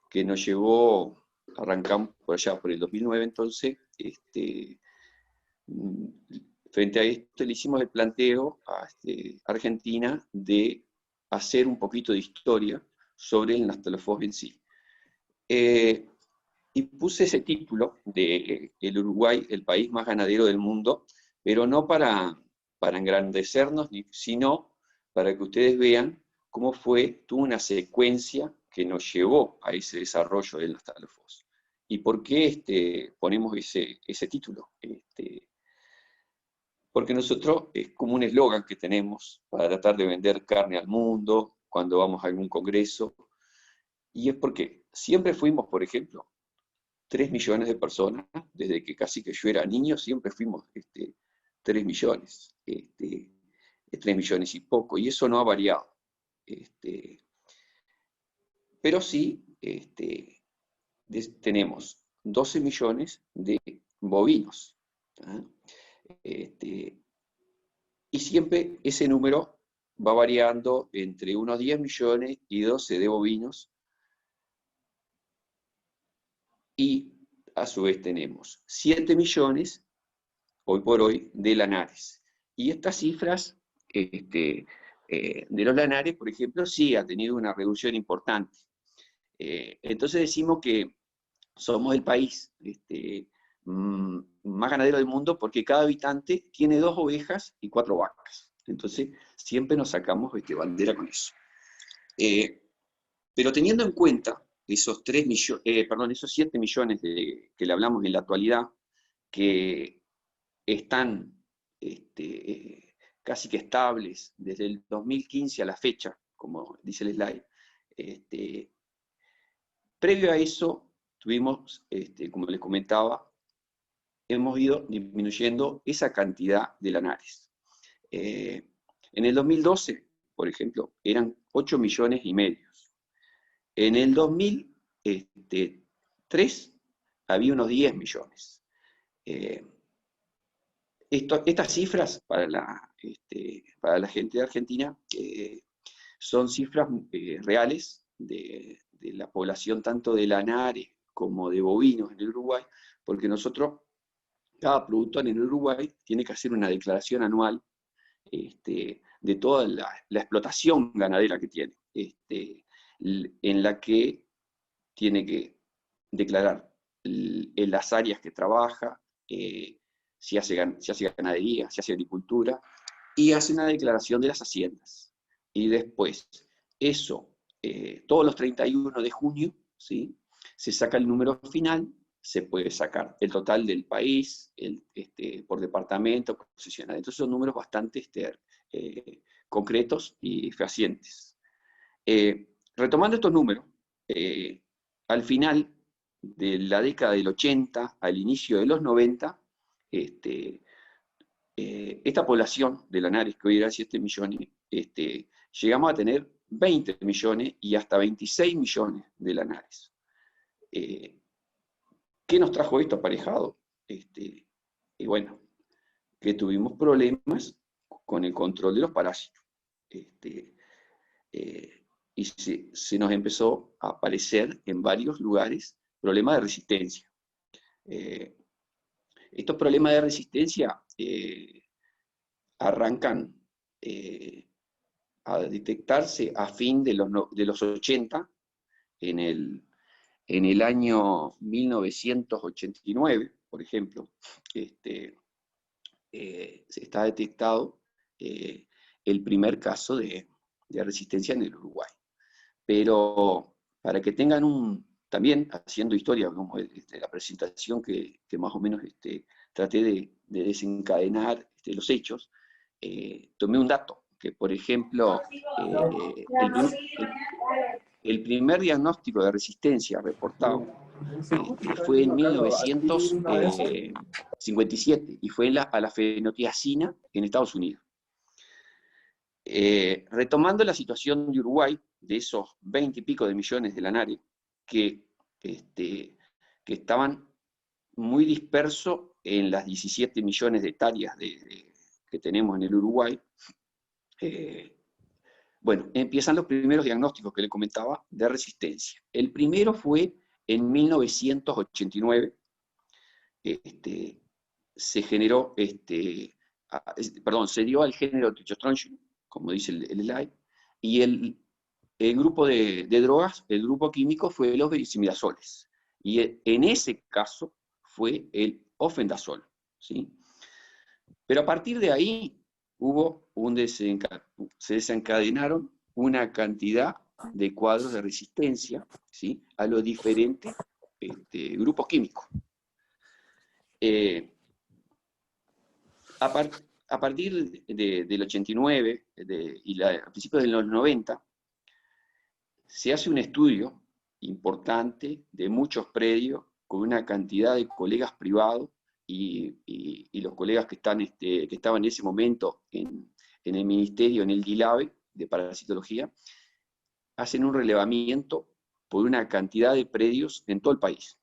que nos llevó, arrancamos por allá por el 2009 entonces, frente a esto le hicimos el planteo a Argentina de hacer un poquito de historia sobre el Nastalofos en sí. Y puse ese título de El Uruguay, el país más ganadero del mundo, pero no para engrandecernos, sino para que ustedes vean cómo tuvo una secuencia que nos llevó a ese desarrollo del Nastalofos. ¿Y por qué ponemos ese título? Porque nosotros es como un eslogan que tenemos para tratar de vender carne al mundo cuando vamos a algún congreso, y es porque siempre fuimos, por ejemplo, 3 millones de personas, desde que casi que yo era niño, siempre fuimos 3 millones, 3 millones y poco, y eso no ha variado. Pero sí tenemos 12 millones de bovinos. Y siempre ese número va variando entre unos 10 millones y 12 de bovinos, y a su vez tenemos 7 millones, hoy por hoy, de lanares. Y estas cifras de los lanares, por ejemplo, sí ha tenido una reducción importante. Entonces decimos que somos el país más ganadero del mundo porque cada habitante tiene 2 ovejas y 4 vacas. Entonces siempre nos sacamos bandera con eso. Pero teniendo en cuenta esos 7 millones que le hablamos en la actualidad, que están casi que estables desde el 2015 a la fecha, como dice el slide, previo a eso tuvimos, como les comentaba, hemos ido disminuyendo esa cantidad de lanares. En el 2012, por ejemplo, eran 8,5 millones. En el 2003 había unos 10 millones. Estas cifras para la gente de Argentina son cifras reales de la población tanto de lanares como de bovinos en el Uruguay, porque nosotros, cada productor en el Uruguay tiene que hacer una declaración anual de toda la explotación ganadera que tiene, en la que tiene que declarar en las áreas que trabaja, si hace ganadería, si hace agricultura, y hace una declaración de las haciendas. Y después, eso, todos los 31 de junio, ¿sí?, se saca el número final, se puede sacar el total del país, por departamento, concesionario. Entonces son números bastante concretos y fehacientes. Retomando estos números, al final de la década del 80, al inicio de los 90, esta población de lanares, que hoy era 7 millones, llegamos a tener 20 millones y hasta 26 millones de lanares. ¿Qué nos trajo esto aparejado? Y bueno, que tuvimos problemas con el control de los parásitos. Y se nos empezó a aparecer en varios lugares problemas de resistencia. Estos problemas de resistencia arrancan a detectarse a fin de los 80, en el año 1989, por ejemplo, se está detectado el primer caso de resistencia en el Uruguay. Pero para que tengan también haciendo historia, como la presentación que más o menos traté de desencadenar los hechos, tomé un dato, que por ejemplo, el primer diagnóstico de resistencia reportado fue en 1957, y fue a la fenotiacina en Estados Unidos. Retomando la situación de Uruguay, de esos 20 y pico de millones de lanares que estaban muy dispersos en las 17 millones de hectáreas que tenemos en el Uruguay, bueno, empiezan los primeros diagnósticos que le comentaba de resistencia. El primero fue en 1989, se generó, se dio al género Trichostrontium, como dice el slide, y el grupo de drogas, el grupo químico fue los benzimidazoles, y en ese caso fue el ofendazol, ¿sí? Pero a partir de ahí se desencadenaron una cantidad de cuadros de resistencia, ¿sí?, a los diferentes grupos químicos. A partir del 89 y a principios de los 90, se hace un estudio importante de muchos predios con una cantidad de colegas privados y los colegas que estaban en ese momento en el ministerio, en el DILABE de parasitología, hacen un relevamiento por una cantidad de predios en todo el país.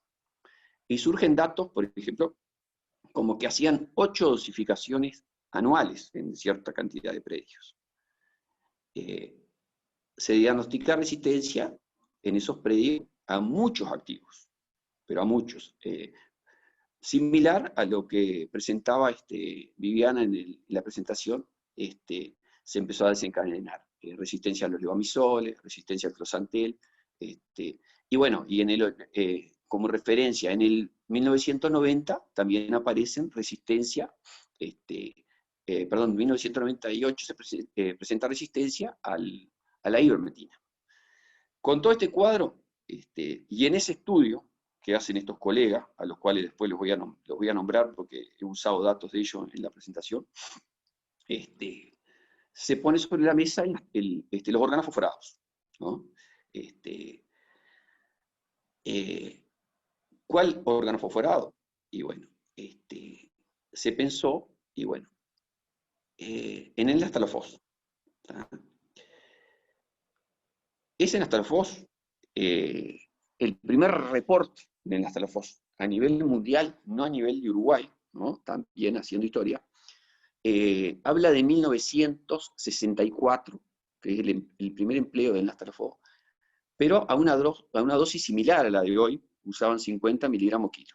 Y surgen datos, por ejemplo, como que hacían 8 dosificaciones anuales en cierta cantidad de predios. Se diagnostica resistencia en esos predios a muchos activos, pero a muchos. Similar a lo que presentaba Viviana en la presentación, se empezó a desencadenar resistencia a los levamisoles, resistencia al closantel, y bueno, como referencia, en el 1990 también aparecen resistencia, 1998 se presenta resistencia a la ivermectina. Con todo este cuadro, y en ese estudio que hacen estos colegas, a los cuales después los voy a nombrar porque he usado datos de ellos en la presentación, se pone sobre la mesa los organofosforados, ¿no? ¿Cuál órgano fosforado? Y bueno, se pensó, y bueno, en el nastalofos. Ese nastalofos, el primer reporte del nastalofos a nivel mundial, no a nivel de Uruguay, ¿no? También haciendo historia, habla de 1964, que es el primer empleo del nastalofos, pero a una dosis similar a la de hoy, usaban 50 miligramos kilo.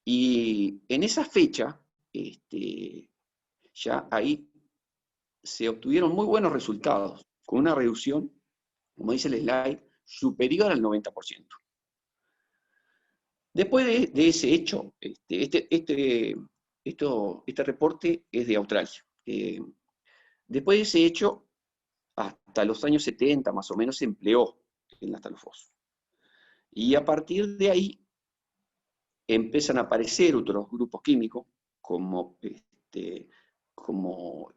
Y en esa fecha, ya ahí se obtuvieron muy buenos resultados, con una reducción, como dice el slide, superior al 90%. Después de ese hecho, este reporte es de Australia. Después de ese hecho, hasta los años 70 más o menos se empleó el nastalofos. Y a partir de ahí empiezan a aparecer otros grupos químicos, como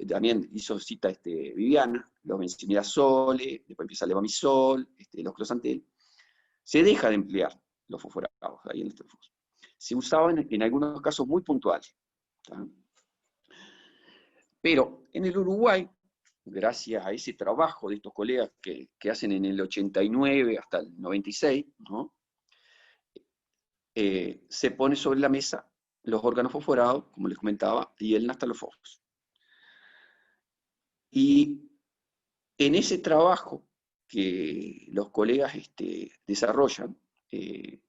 también hizo cita Viviana, los benzimidazoles, después empieza el levamisol, los closantel. Se deja de emplear los fosforados ahí en el nastalofos. Se usaban en algunos casos muy puntuales. ¿Tá? Pero en el Uruguay, gracias a ese trabajo de estos colegas que hacen en el 89 hasta el 96, ¿no? Se pone sobre la mesa los órganos fosforados, como les comentaba, y el nastalofos. Y en ese trabajo que los colegas desarrollan, en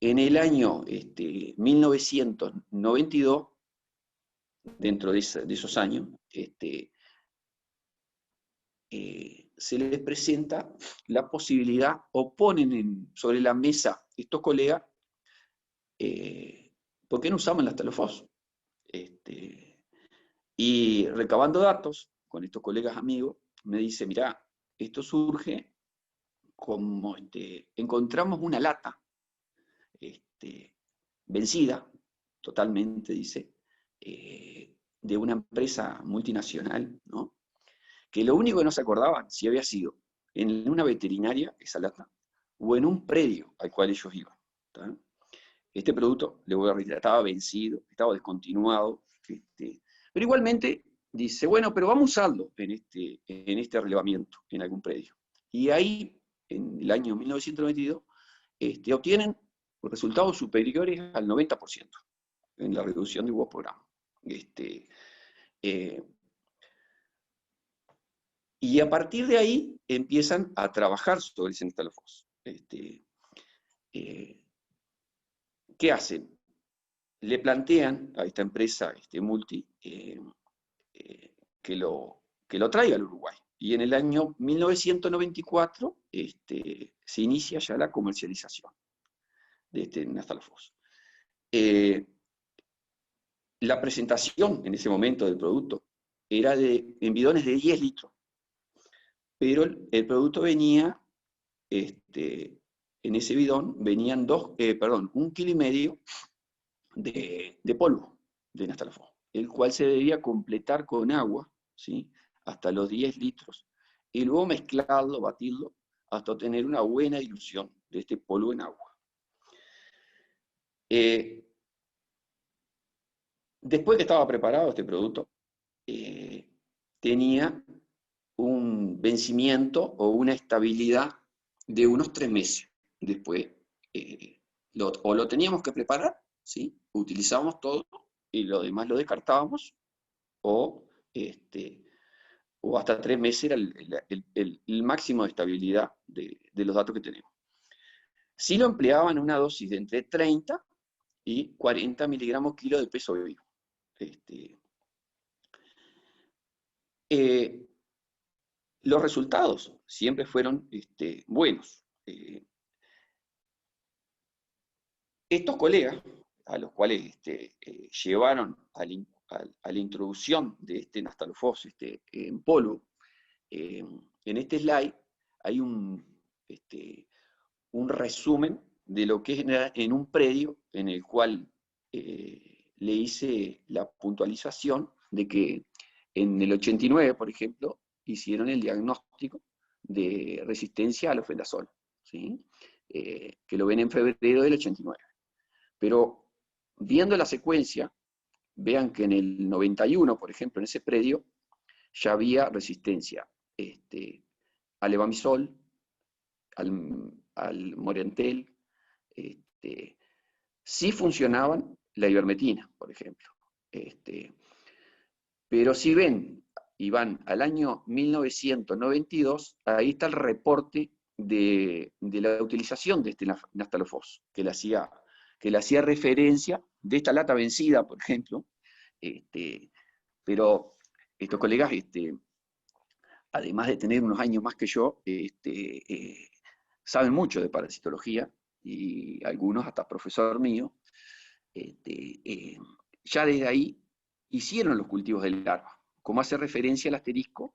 el año 1992, dentro de esos años, se les presenta la posibilidad, o ponen sobre la mesa estos colegas, ¿por qué no usamos el nastalofos? Y recabando datos con estos colegas amigos, me dice, mirá, esto surge como encontramos una lata vencida, totalmente, dice, de una empresa multinacional, ¿no? Que lo único que no se acordaban si había sido en una veterinaria, esa lata, o en un predio al cual ellos iban. ¿Tá? Este producto, le voy a reiterar, estaba vencido, estaba descontinuado, pero igualmente dice, bueno, pero vamos a usarlo en este relevamiento, en algún predio. Y ahí, en el año 1992, obtienen resultados superiores al 90% en la reducción de huevos por gramo. Y a partir de ahí empiezan a trabajar sobre el nastalofos. ¿Qué hacen? Le plantean a esta empresa multi que lo traiga al Uruguay. Y en el año 1994 se inicia ya la comercialización de este nastalofos. La presentación en ese momento del producto era en bidones de 10 litros. Pero el producto venía, en ese bidón venían 1,5 kg de polvo de nastalofos, el cual se debía completar con agua, ¿sí? Hasta los 10 litros, y luego mezclarlo, batirlo, hasta obtener una buena dilución de este polvo en agua. Después que estaba preparado este producto, tenía un vencimiento o una estabilidad de unos 3 meses. Después, o lo teníamos que preparar, ¿sí? Utilizábamos todo y lo demás lo descartábamos, o hasta 3 meses era el máximo de estabilidad de los datos que tenemos. Si lo empleaban en una dosis de entre 30 y 40 miligramos kilo de peso vivo. Los resultados siempre fueron buenos. Estos colegas, a los cuales llevaron a la introducción de este nastalofos en polvo, en este slide hay un resumen de lo que es en un predio en el cual le hice la puntualización de que en el 89, por ejemplo, hicieron el diagnóstico de resistencia al ofendazol, ¿sí? que lo ven en febrero del 89. Pero viendo la secuencia, vean que en el 91, por ejemplo, en ese predio, ya había resistencia al levamisol, al morentel. Sí funcionaban la ivermectina, por ejemplo. Pero si ven y van al año 1992, ahí está el reporte de la utilización de este nastalofos, que le hacía referencia de esta lata vencida, por ejemplo. Pero estos colegas, además de tener unos años más que yo, saben mucho de parasitología, y algunos hasta profesor mío. Ya desde ahí hicieron los cultivos de larva, como hace referencia al asterisco,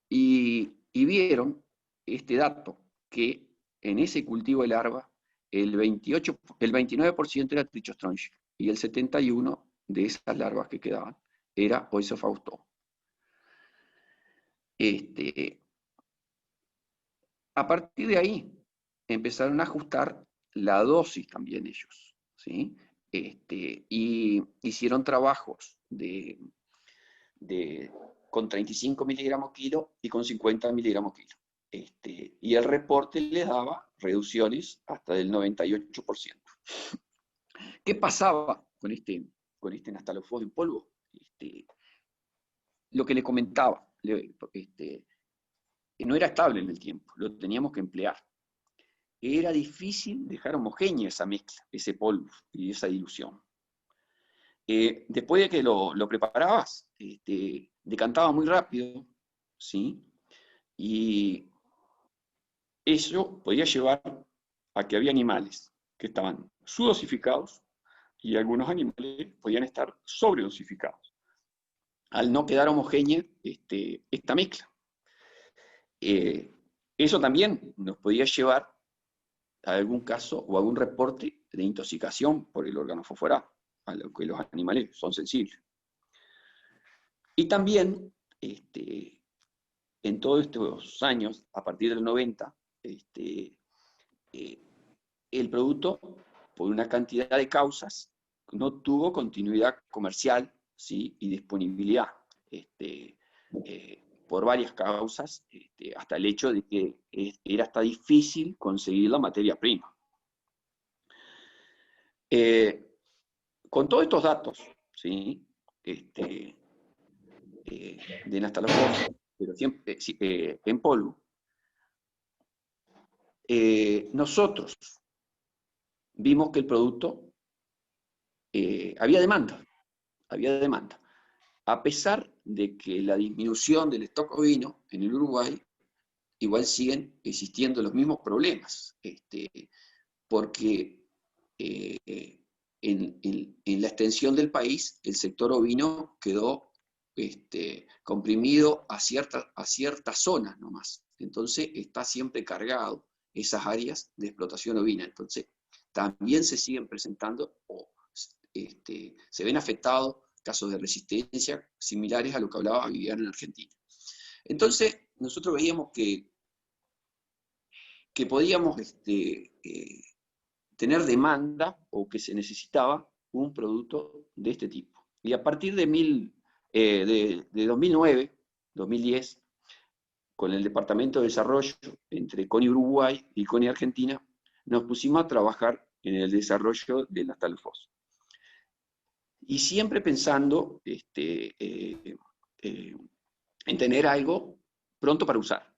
y vieron este dato, que en ese cultivo de larva el 29% era Trichostrontium, y el 71% de esas larvas que quedaban era Oesophausto. A partir de ahí empezaron a ajustar la dosis también ellos, ¿sí? Y hicieron trabajos con 35 miligramos kilo y con 50 miligramos kilo. Y el reporte les daba reducciones hasta del 98%. ¿Qué pasaba con este nastalofos en polvo? Lo que le comentaba, no era estable en el tiempo, lo teníamos que emplear. Era difícil dejar homogénea esa mezcla, ese polvo y esa dilución. Después de que lo preparabas, decantaba muy rápido, ¿sí? Y eso podía llevar a que había animales que estaban subdosificados y algunos animales podían estar sobredosificados, al no quedar homogénea esta mezcla. Eso también nos podía llevar a algún caso o algún reporte de intoxicación por el órgano fosforado, a lo que los animales son sensibles. Y también, en todos estos años, a partir del 90, el producto, por una cantidad de causas, no tuvo continuidad comercial, ¿sí? Y disponibilidad. Por varias causas, hasta el hecho de que era hasta difícil conseguir la materia prima. Con todos estos datos, ¿sí? De nastalofos, pero siempre en polvo, nosotros vimos que el producto había demanda. A pesar de que la disminución del stock ovino en el Uruguay, igual siguen existiendo los mismos problemas, porque en la extensión del país, el sector ovino quedó comprimido a ciertas zonas nomás. Entonces está siempre cargado esas áreas de explotación ovina. Entonces también se siguen presentando o se ven afectados casos de resistencia similares a lo que hablaba Viviana en Argentina. Entonces, nosotros veíamos que podíamos tener demanda o que se necesitaba un producto de este tipo. Y a partir de 2009, 2010, con el Departamento de Desarrollo entre CONI Uruguay y CONI Argentina, nos pusimos a trabajar en el desarrollo del nastalofos. Y siempre pensando en tener algo pronto para usar,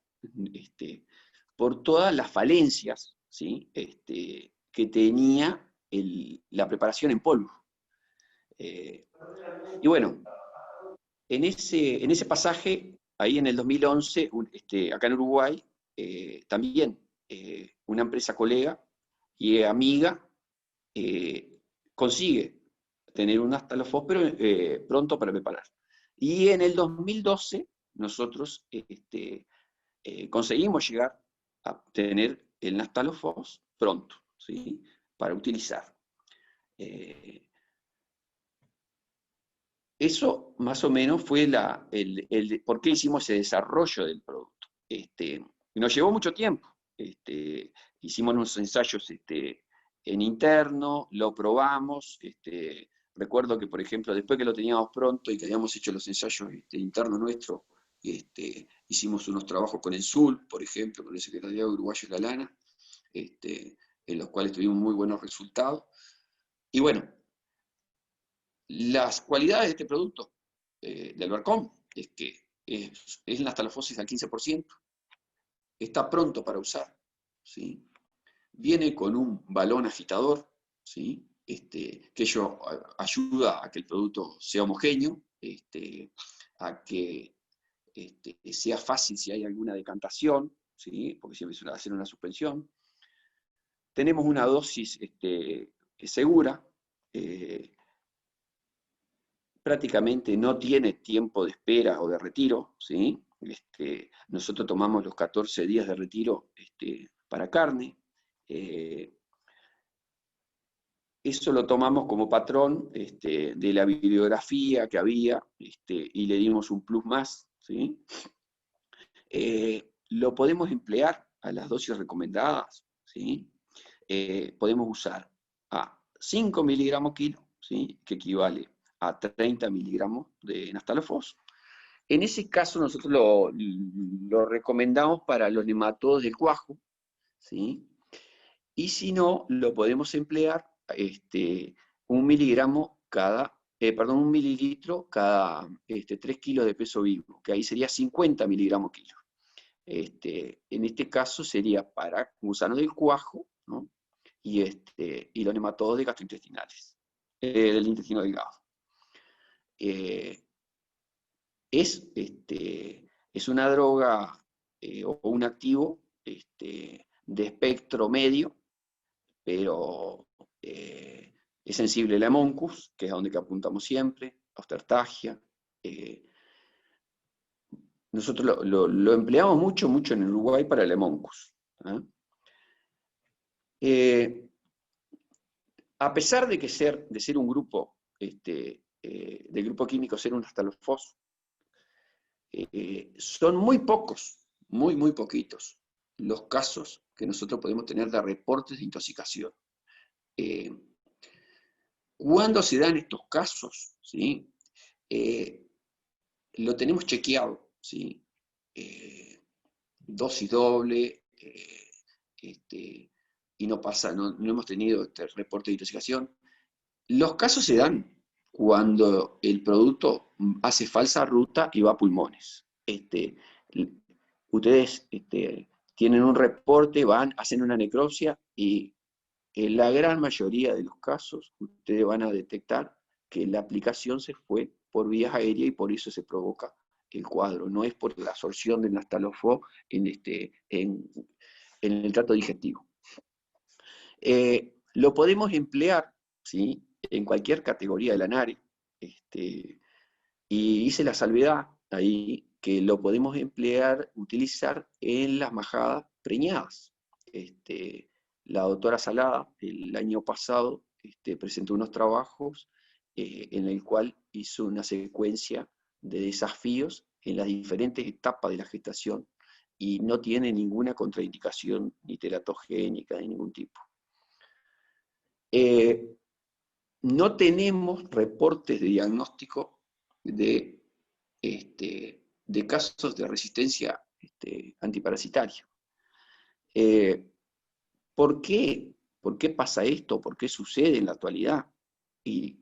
por todas las falencias, ¿sí? Que tenía la preparación en polvo. Y bueno, en ese pasaje, ahí en el 2011, acá en Uruguay, también una empresa colega y amiga consigue tener un nastalofos, pero pronto para preparar. Y en el 2012 nosotros conseguimos llegar a tener el nastalofos pronto, ¿sí? Para utilizar. Eso más o menos fue por qué hicimos ese desarrollo del producto. Nos llevó mucho tiempo, hicimos unos ensayos en interno, lo probamos. Recuerdo que, por ejemplo, después que lo teníamos pronto y que habíamos hecho los ensayos internos nuestros, hicimos unos trabajos con el SUL, por ejemplo, con el Secretariado Uruguayo de la Lana, en los cuales tuvimos muy buenos resultados. Y bueno, las cualidades de este producto, del Barcom, es que es la nastalofosis al 15%, está pronto para usar, ¿sí? Viene con un balón agitador, ¿sí? Que ello ayuda a que el producto sea homogéneo, a que sea fácil si hay alguna decantación, ¿sí? Porque siempre suele hacer una suspensión. Tenemos una dosis segura, prácticamente no tiene tiempo de espera o de retiro, ¿sí? Nosotros tomamos los 14 días de retiro para carne. Eso lo tomamos como patrón de la bibliografía que había, y le dimos un plus más, ¿sí? Lo podemos emplear a las dosis recomendadas, ¿sí? Podemos usar a 5 miligramos kilo, ¿sí? Que equivale a 30 miligramos de nastalofos. En ese caso nosotros lo recomendamos para los nematodos del cuajo, ¿sí? Y si no, lo podemos emplear 1 mililitro cada 3 kilos de peso vivo, que ahí sería 50 miligramos kilo. En este caso sería para gusanos del cuajo, ¿no? Y los nematodos de gastrointestinales, del intestino delgado. Es una droga o un activo de espectro medio, pero es sensible a la Hemoncus, que es a donde apuntamos siempre, a Ostertagia. Nosotros lo empleamos mucho en Uruguay para la Hemoncus. A pesar de ser un grupo, del grupo químico ser un nastalofos, son muy pocos, muy poquitos, los casos que nosotros podemos tener de reportes de intoxicación. ¿Cuándo se dan estos casos? ¿Sí? Lo tenemos chequeado, ¿sí? Dosis doble, y no hemos tenido este reporte de intoxicación. Los casos se dan cuando el producto hace falsa ruta y va a pulmones. Ustedes tienen un reporte, hacen una necropsia y en la gran mayoría de los casos ustedes van a detectar que la aplicación se fue por vías aéreas y por eso se provoca el cuadro. No es por la absorción del nastalofos en el trato digestivo. Lo podemos emplear, ¿sí? En cualquier categoría de la NARE, y hice la salvedad ahí que lo podemos utilizar en las majadas preñadas. La doctora Salada el año pasado presentó unos trabajos en el cual hizo una secuencia de desafíos en las diferentes etapas de la gestación y no tiene ninguna contraindicación ni teratogénica de ningún tipo. No tenemos reportes de diagnóstico de casos de resistencia antiparasitaria. ¿Por qué? ¿Por qué pasa esto? ¿Por qué sucede en la actualidad? Y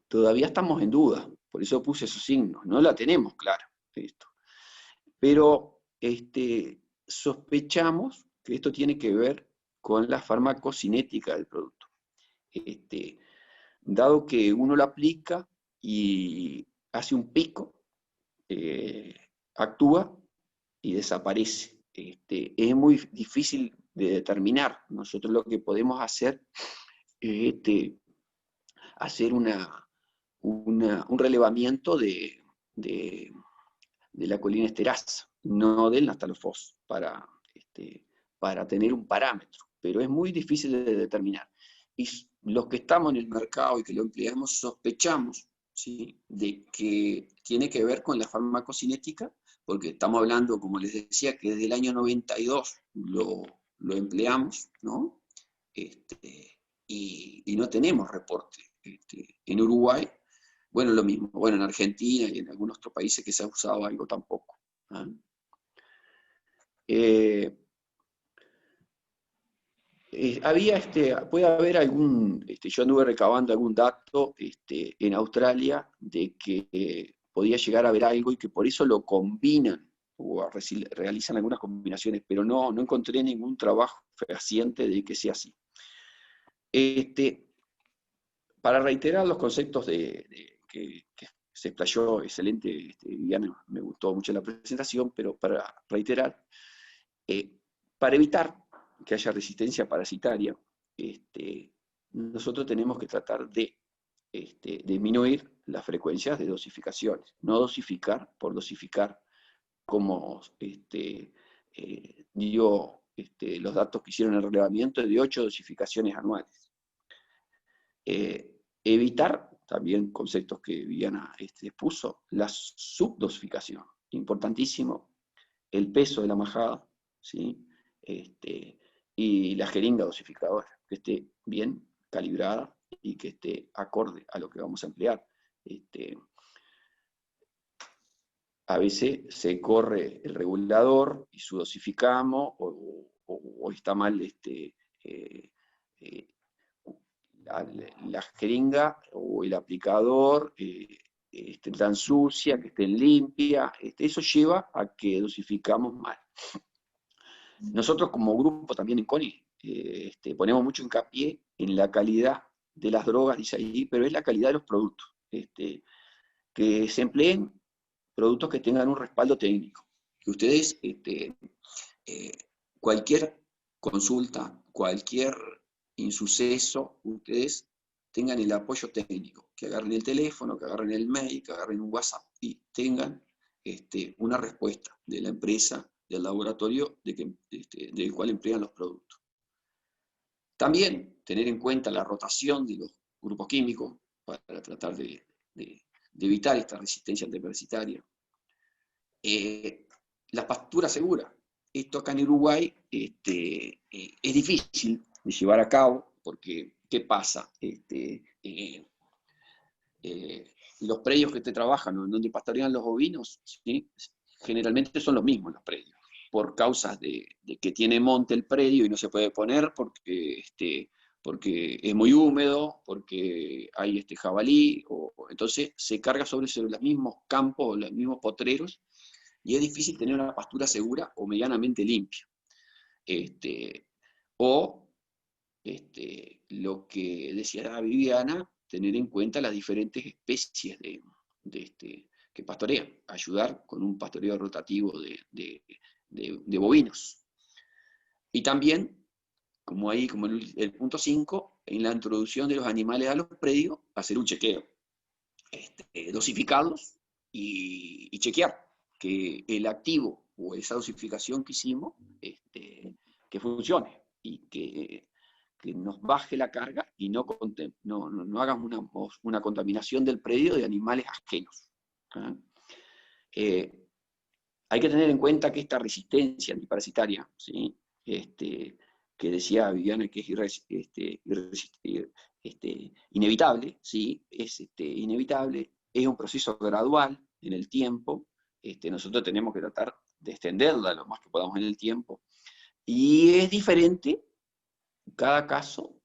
todavía estamos en duda, por eso puse esos signos, no la tenemos clara esto. Pero sospechamos que esto tiene que ver con la farmacocinética del producto. Dado que uno lo aplica y hace un pico, actúa y desaparece. Es muy difícil de determinar. Nosotros lo que podemos hacer es hacer un relevamiento de la colinesterasa, no del nastalofos, para tener un parámetro, pero es muy difícil de determinar. Y los que estamos en el mercado y que lo empleamos sospechamos, ¿sí?, de que tiene que ver con la farmacocinética, porque estamos hablando, como les decía, que desde el año 92 lo empleamos, ¿no? Y no tenemos reporte. En Uruguay, bueno, lo mismo. Bueno, en Argentina y en algunos otros países que se ha usado algo tampoco. Puede haber algún, yo anduve recabando algún dato en Australia de que podía llegar a haber algo y que por eso lo combinan o realizan algunas combinaciones, pero no encontré ningún trabajo fehaciente de que sea así. Para reiterar los conceptos que se explayó excelente, Viviana, me gustó mucho la presentación, pero para reiterar, para evitar que haya resistencia parasitaria, nosotros tenemos que tratar de disminuir las frecuencias de dosificaciones, no dosificar por dosificar, como dio los datos que hicieron el relevamiento de 8 dosificaciones anuales. Evitar, también conceptos que Viviana expuso, la subdosificación, importantísimo, el peso de la majada, ¿sí? Y la jeringa dosificadora, que esté bien calibrada y que esté acorde a lo que vamos a emplear. A veces se corre el regulador y subdosificamos, o está mal la jeringa o el aplicador, tan sucia, que esté limpia. Eso lleva a que dosificamos mal. Nosotros como grupo también en CONIC ponemos mucho hincapié en la calidad de las drogas, dice ahí, pero es la calidad de los productos. Que se empleen productos que tengan un respaldo técnico. Que ustedes, cualquier consulta, cualquier insuceso, ustedes tengan el apoyo técnico, que agarren el teléfono, que agarren el mail, que agarren un WhatsApp y tengan una respuesta de la empresa, del laboratorio del cual emplean los productos. También tener en cuenta la rotación de los grupos químicos para tratar de evitar esta resistencia antiparasitaria. La pastura segura. Esto acá en Uruguay es difícil de llevar a cabo, porque ¿qué pasa? Los predios que te trabajan, donde pastorean los bovinos, ¿sí? Generalmente son los mismos los predios, por causas de que tiene monte el predio y no se puede poner porque es muy húmedo, porque hay jabalí, entonces se carga sobre los mismos campos, los mismos potreros, y es difícil tener una pastura segura o medianamente limpia. Lo que decía Viviana, tener en cuenta las diferentes especies que pastorean, ayudar con un pastoreo rotativo de bovinos. Y también, como el punto 5, en la introducción de los animales a los predios, hacer un chequeo, dosificarlos y chequear que el activo o esa dosificación que hicimos, que funcione y que nos baje la carga y no hagamos una contaminación del predio de animales ajenos. Hay que tener en cuenta que esta resistencia antiparasitaria, ¿sí? Que decía Viviana que es inevitable, ¿sí? Es inevitable, es un proceso gradual en el tiempo. Nosotros tenemos que tratar de extenderla lo más que podamos en el tiempo, y es diferente cada caso,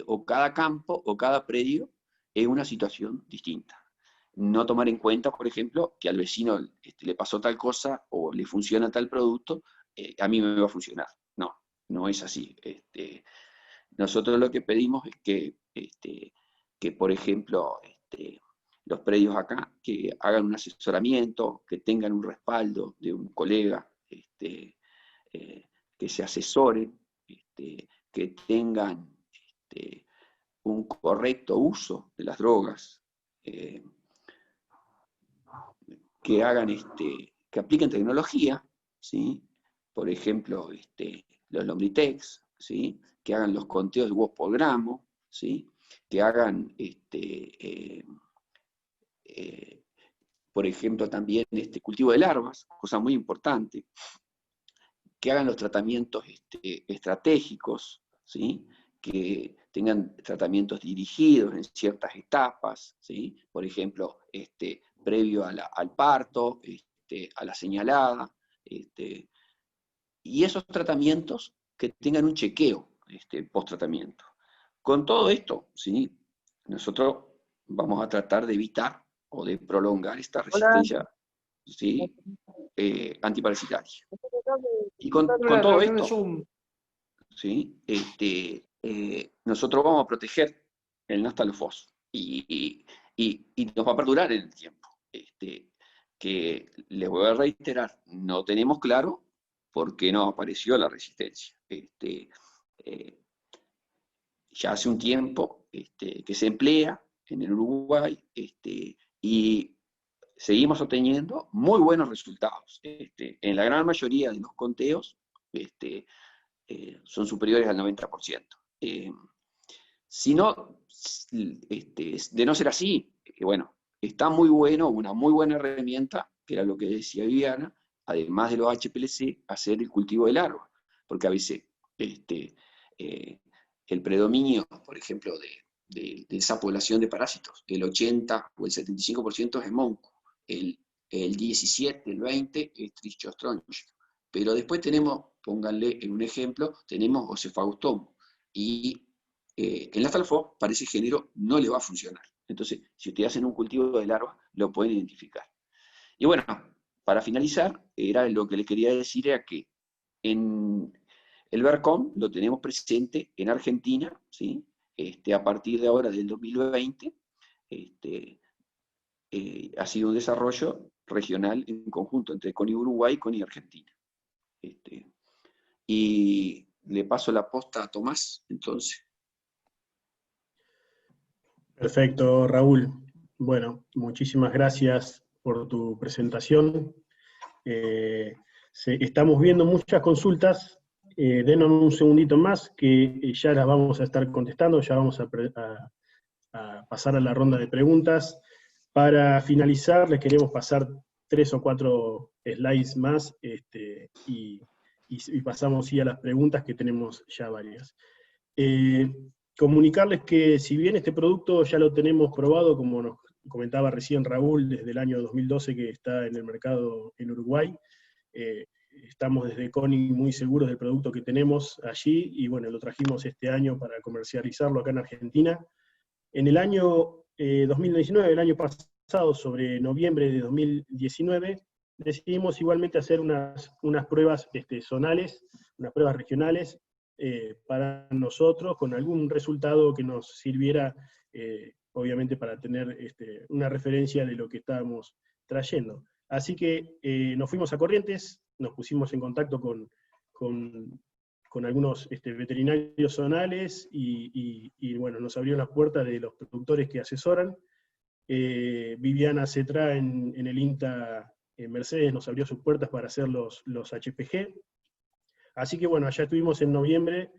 o cada campo, o cada predio, es una situación distinta. No tomar en cuenta, por ejemplo, que al vecino le pasó tal cosa, o le funciona tal producto, a mí me va a funcionar. No es así. Nosotros lo que pedimos es que por ejemplo, los predios acá, que hagan un asesoramiento, que tengan un respaldo de un colega, que se asesoren, que tengan un correcto uso de las drogas, que hagan que apliquen tecnología, ¿sí? Por ejemplo, los Lombritex, ¿sí? Que hagan los conteos de huevos por gramo, ¿sí? Que hagan por ejemplo, también cultivo de larvas, cosa muy importante, que hagan los tratamientos estratégicos, ¿sí? Que tengan tratamientos dirigidos en ciertas etapas, ¿sí? Por ejemplo, previo al parto, a la señalada, y esos tratamientos que tengan un chequeo post-tratamiento. Con todo esto, ¿sí? Nosotros vamos a tratar de evitar o de prolongar esta resistencia, ¿sí? Antiparasitaria. Y con todo esto, ¿sí? Nosotros vamos a proteger el Nastalofos y nos va a perdurar en el tiempo. Que les voy a reiterar, no tenemos claro por qué no apareció la resistencia. Ya hace un tiempo que se emplea en el Uruguay y seguimos obteniendo muy buenos resultados. En la gran mayoría de los conteos son superiores al 90%. Si no, de no ser así, bueno, está muy bueno, una muy buena herramienta, que era lo que decía Viviana, además de los HPLC, hacer el cultivo de larvas, porque a veces el predominio, por ejemplo, de esa población de parásitos, el 80 o el 75% es monco, el 17, el 20 es trichostronchio, pero después tenemos, pónganle en un ejemplo, tenemos Ocephagostomum, y en la Nastalofos para ese género no le va a funcionar. Entonces, si ustedes hacen un cultivo de larvas, lo pueden identificar. Y bueno, para finalizar, lo que les quería decir era que en el VERCOM lo tenemos presente en Argentina, ¿sí? A partir de ahora, del 2020, ha sido un desarrollo regional en conjunto entre CONI Uruguay y CONI Argentina. Y le paso la posta a Tomás, entonces. Perfecto, Raúl. Bueno, muchísimas gracias por tu presentación. Estamos viendo muchas consultas. Denos un segundito más, que ya las vamos a estar contestando, ya vamos a pasar a la ronda de preguntas. Para finalizar, les queremos pasar 3 o 4 slides más, y pasamos a las preguntas, que tenemos ya varias. Comunicarles que si bien este producto ya lo tenemos probado, como nos comentaba recién Raúl, desde el año 2012 que está en el mercado en Uruguay, estamos desde CONI muy seguros del producto que tenemos allí, y bueno, lo trajimos este año para comercializarlo acá en Argentina. En el año 2019, el año pasado, sobre noviembre de 2019, decidimos igualmente hacer unas pruebas zonales, unas pruebas regionales, para nosotros, con algún resultado que nos sirviera, obviamente, para tener una referencia de lo que estábamos trayendo. Así que nos fuimos a Corrientes, nos pusimos en contacto con algunos veterinarios zonales, y bueno, nos abrieron las puertas de los productores que asesoran. Viviana Cetrá en el INTA en Mercedes nos abrió sus puertas para hacer los HPG. Así que bueno, allá estuvimos en noviembre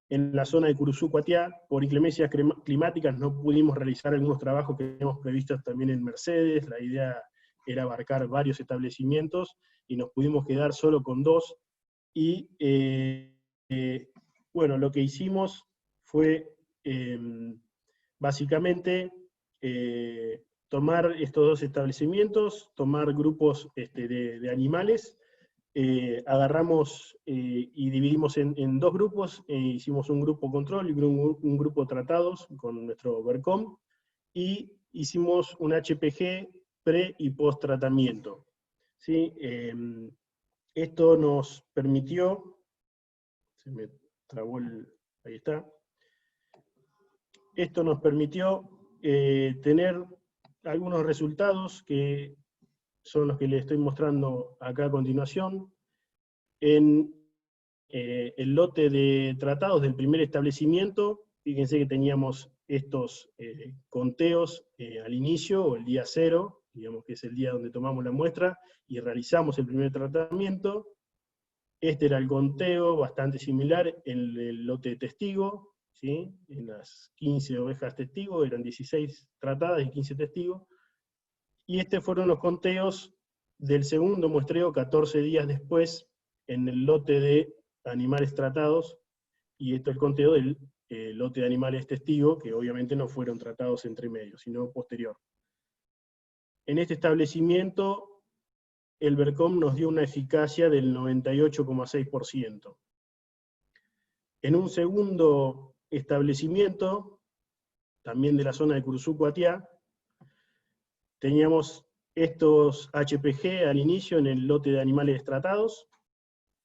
en la zona de Curuzú, Cuatiá. Por inclemencias climáticas no pudimos realizar algunos trabajos que teníamos previstos también en Mercedes. La idea era abarcar varios establecimientos, y nos pudimos quedar solo con 2. Y bueno, lo que hicimos fue básicamente tomar estos 2 establecimientos, tomar grupos de animales, agarramos y dividimos en 2 grupos, hicimos un grupo control y un grupo tratados con nuestro VERCOM, y hicimos un HPG pre y post tratamiento, ¿sí? Esto nos permitió, se me trabó ahí está, esto nos permitió tener algunos resultados que son los que les estoy mostrando acá a continuación. En el lote de tratados del primer establecimiento, fíjense que teníamos estos conteos al inicio, o el día 0, digamos que es el día donde tomamos la muestra, y realizamos el primer tratamiento. Este era el conteo, bastante similar en el lote de testigo, ¿sí? En las 15 ovejas testigo, eran 16 tratadas y 15 testigos. Y estos fueron los conteos del segundo muestreo 14 días después, en el lote de animales tratados, y esto es el conteo del lote de animales testigo, que obviamente no fueron tratados entre medio, sino posterior. En este establecimiento, el BERCOM nos dio una eficacia del 98,6%. En un segundo establecimiento, también de la zona de Curzú-Cuatiá, teníamos estos HPG al inicio en el lote de animales tratados,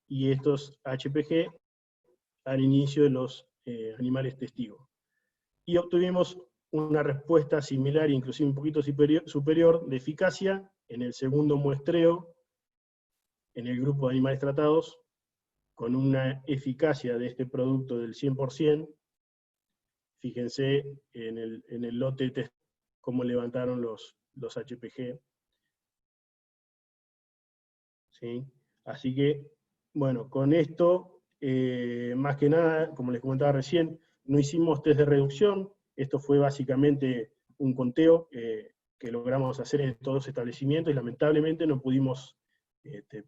y estos HPG al inicio de los animales testigos. Y obtuvimos una respuesta similar, inclusive un poquito superior de eficacia, en el segundo muestreo, en el grupo de animales tratados, con una eficacia de este producto del 100%. Fíjense en el lote test cómo levantaron los HPG. ¿Sí? Así que, bueno, con esto, más que nada, como les comentaba recién, no hicimos test de reducción. Esto fue básicamente un conteo que logramos hacer en todos los establecimientos, y lamentablemente no pudimos,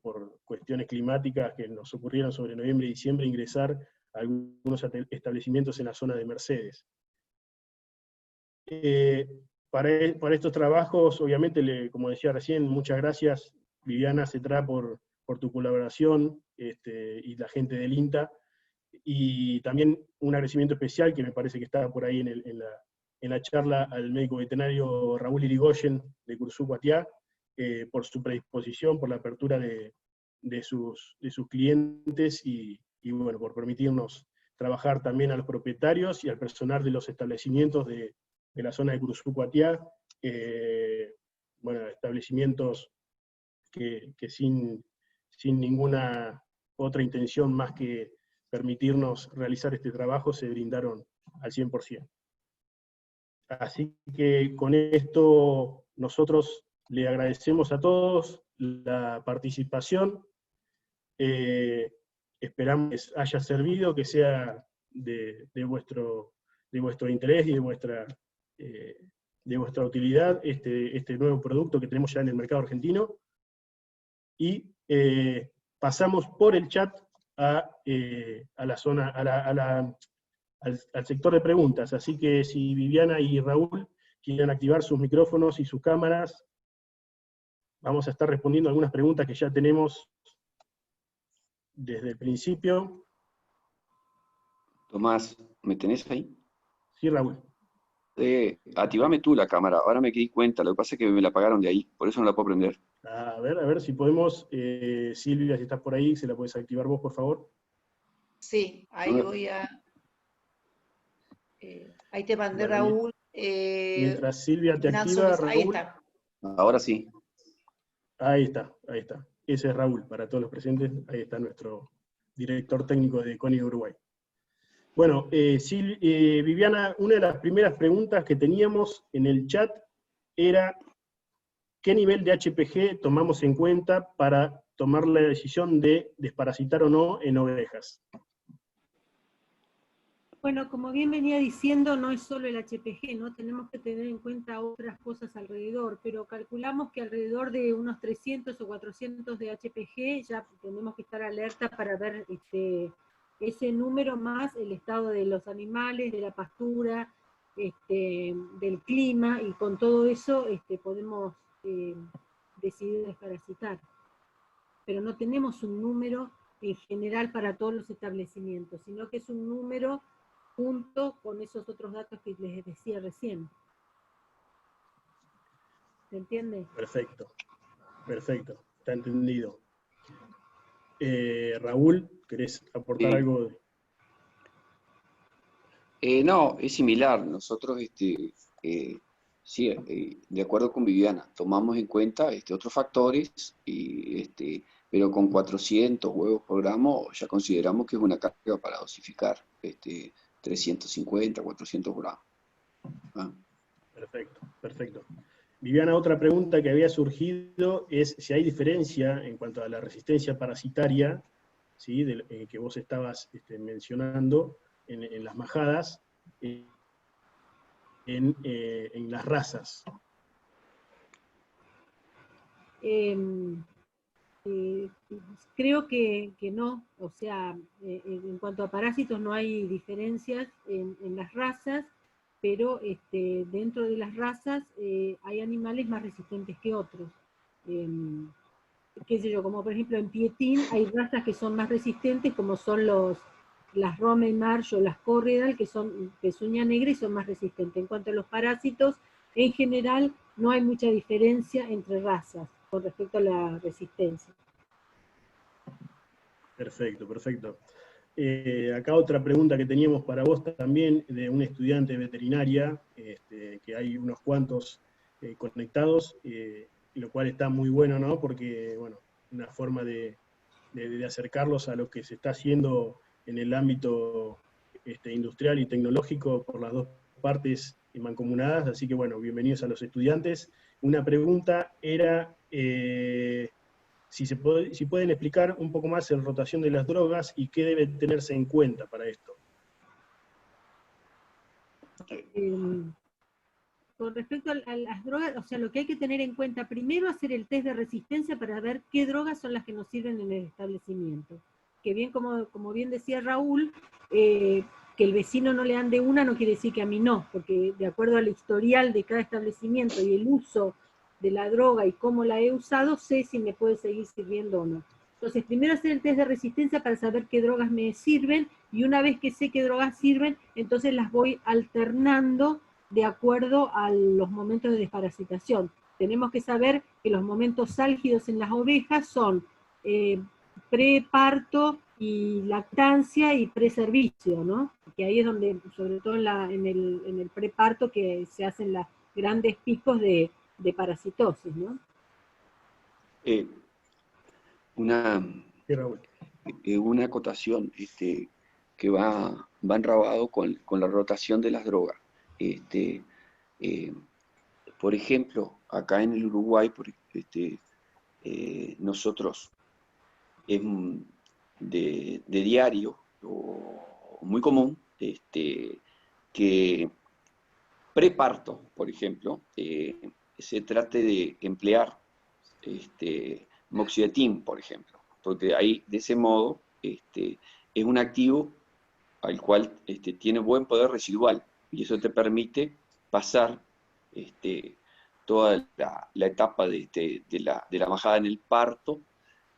por cuestiones climáticas que nos ocurrieron sobre noviembre y diciembre, ingresar a algunos establecimientos en la zona de Mercedes. Para estos trabajos, obviamente, como decía recién, muchas gracias, Viviana Cetrá, por tu colaboración, y la gente del INTA, y también un agradecimiento especial, que me parece que estaba por ahí en la charla, al médico veterinario Raúl Irigoyen, de Curzú-Cuatiá, por su predisposición, por la apertura de sus clientes, y bueno, por permitirnos trabajar también a los propietarios y al personal de los establecimientos de la zona de Curzú-Cuatiá, bueno, establecimientos que sin ninguna otra intención más que permitirnos realizar este trabajo, se brindaron al 100%. Así que con esto nosotros le agradecemos a todos la participación. Esperamos que les haya servido, que sea de vuestro interés y de vuestra utilidad este nuevo producto que tenemos ya en el mercado argentino. Y pasamos por el chat a la zona, al sector de preguntas. Así que si Viviana y Raúl quieren activar sus micrófonos y sus cámaras, vamos a estar respondiendo algunas preguntas que ya tenemos desde el principio. Tomás, ¿me tenés ahí? Sí, Raúl. Activame tú la cámara, ahora me di cuenta, lo que pasa es que me la apagaron de ahí, por eso no la puedo prender. A ver si podemos, Silvia, si estás por ahí, se la puedes activar vos, por favor. Sí, ahí voy a... ahí te mandé, bueno, Raúl. Mientras Silvia te activa, Raúl. Ahí está. Ahora sí. Ahí está. Ese es Raúl, para todos los presentes. Ahí está nuestro director técnico de CONIG Uruguay. Bueno, Viviana, una de las primeras preguntas que teníamos en el chat era: ¿qué nivel de HPG tomamos en cuenta para tomar la decisión de desparasitar o no en ovejas? Bueno, como bien venía diciendo, no es solo el HPG, ¿no? Tenemos que tener en cuenta otras cosas alrededor, pero calculamos que alrededor de unos 300 o 400 de HPG ya tenemos que estar alerta para ver ese número, más el estado de los animales, de la pastura, del clima, y con todo eso podemos decidir desparasitar. Pero no tenemos un número en general para todos los establecimientos, sino que es un número junto con esos otros datos que les decía recién. ¿Se entiende? Perfecto, está entendido. Raúl, ¿querés aportar algo? No, es similar. Nosotros, sí, de acuerdo con Viviana, tomamos en cuenta otros factores, pero con 400 huevos por gramo ya consideramos que es una carga para dosificar 350, 400 gramos. ¿Ah? Perfecto. Viviana, otra pregunta que había surgido es si hay diferencia en cuanto a la resistencia parasitaria, ¿sí? Que vos estabas mencionando en las majadas, en las razas. Creo que no, o sea, en cuanto a parásitos no hay diferencias en las razas, pero dentro de las razas hay animales más resistentes que otros. Qué sé yo, como por ejemplo en Pietín hay razas que son más resistentes, como son las Romain Marsh o las Corriedal, que son pezuña negra y son más resistentes. En cuanto a los parásitos, en general no hay mucha diferencia entre razas con respecto a la resistencia. Perfecto, perfecto. Acá otra pregunta que teníamos para vos también, de un estudiante de veterinaria, que hay unos cuantos conectados, lo cual está muy bueno, ¿no? Porque, bueno, una forma de acercarlos a lo que se está haciendo en el ámbito industrial y tecnológico por las dos partes mancomunadas, así que bueno, bienvenidos a los estudiantes. Una pregunta era si pueden explicar un poco más en rotación de las drogas y qué debe tenerse en cuenta para esto. Con respecto a las drogas, o sea, lo que hay que tener en cuenta, primero hacer el test de resistencia para ver qué drogas son las que nos sirven en el establecimiento. Que bien, como bien decía Raúl, que el vecino no le ande una no quiere decir que a mí no, porque de acuerdo al historial de cada establecimiento y el uso de la droga y cómo la he usado, sé si me puede seguir sirviendo o no. Entonces, primero hacer el test de resistencia para saber qué drogas me sirven, y una vez que sé qué drogas sirven, entonces las voy alternando de acuerdo a los momentos de desparasitación. Tenemos que saber que los momentos álgidos en las ovejas son preparto y lactancia y preservicio, ¿no? Que ahí es donde, sobre todo en el preparto, que se hacen los grandes picos de parasitosis, ¿no? Una acotación que va enrabado con la rotación de las drogas. Por ejemplo, acá en el Uruguay, nosotros es de diario, o muy común, que preparto, por ejemplo, se trate de emplear moxidetin, por ejemplo, porque ahí, de ese modo, es un activo al cual tiene buen poder residual, y eso te permite pasar toda la etapa de la bajada en el parto,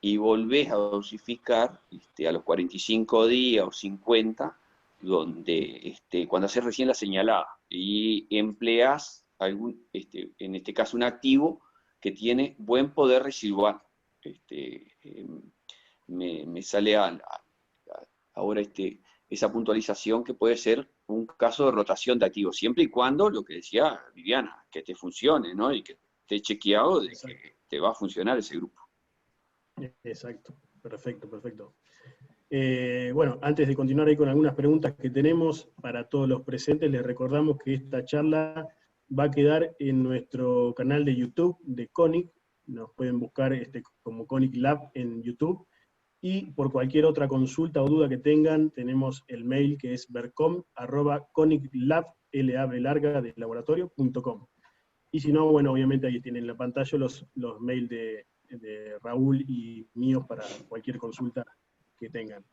y volvés a dosificar a los 45 días o 50, donde, cuando haces recién la señalada, y empleas en este caso un activo que tiene buen poder residual. Me sale ahora esa puntualización, que puede ser un caso de rotación de activos, siempre y cuando, lo que decía Viviana, que te funcione, ¿no? Y que esté chequeado de que te va a funcionar ese grupo. Exacto, perfecto, perfecto. Bueno, antes de continuar ahí con algunas preguntas que tenemos para todos los presentes, les recordamos que esta charla va a quedar en nuestro canal de YouTube de CONIC. Nos pueden buscar como CONIC Lab en YouTube, y por cualquier otra consulta o duda que tengan, tenemos el mail que es vercom@coniclab.com. Y si no, bueno, obviamente ahí tienen en la pantalla los mails de Raúl y míos para cualquier consulta que tengan.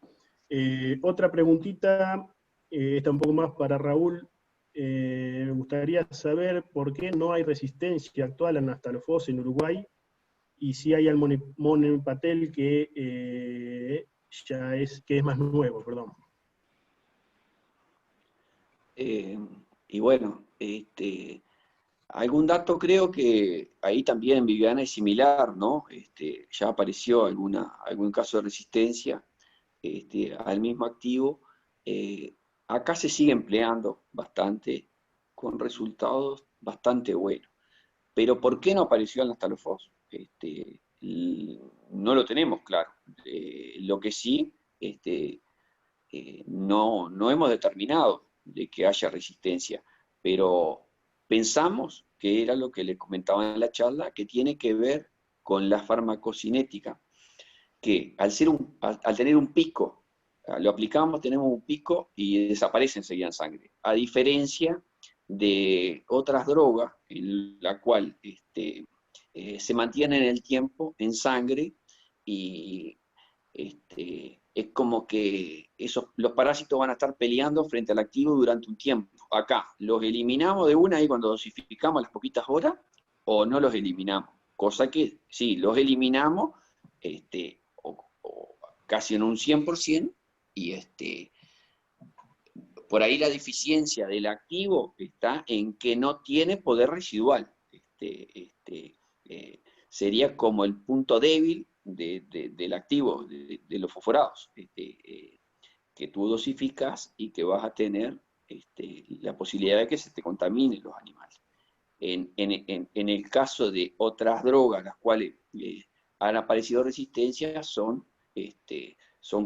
Otra preguntita, esta un poco más para Raúl. Me gustaría saber por qué no hay resistencia actual a Nastalofos en Uruguay, y si hay al monoempatel que es más nuevo, perdón. Y bueno, algún dato creo que ahí también en Viviana es similar, ¿no? Ya apareció algún caso de resistencia al mismo activo. Acá se sigue empleando bastante, con resultados bastante buenos. Pero ¿por qué no apareció el Nastalofos? No lo tenemos claro. Lo que sí, no hemos determinado de que haya resistencia, pero pensamos que era lo que les comentaba en la charla, que tiene que ver con la farmacocinética, que al tener un pico, lo aplicamos, tenemos un pico y desaparece enseguida en sangre, a diferencia de otras drogas en la cual se mantienen en el tiempo, en sangre, y es como que los parásitos van a estar peleando frente al activo durante un tiempo. Acá, ¿los eliminamos de una ahí cuando dosificamos a las poquitas horas o no los eliminamos? Cosa que sí, los eliminamos o casi en un 100%, y por ahí la deficiencia del activo está en que no tiene poder residual. Sería como el punto débil del activo, de los fosforados, que tú dosificas y que vas a tener la posibilidad de que se te contaminen los animales. En el caso de otras drogas, las cuales han aparecido resistencias, son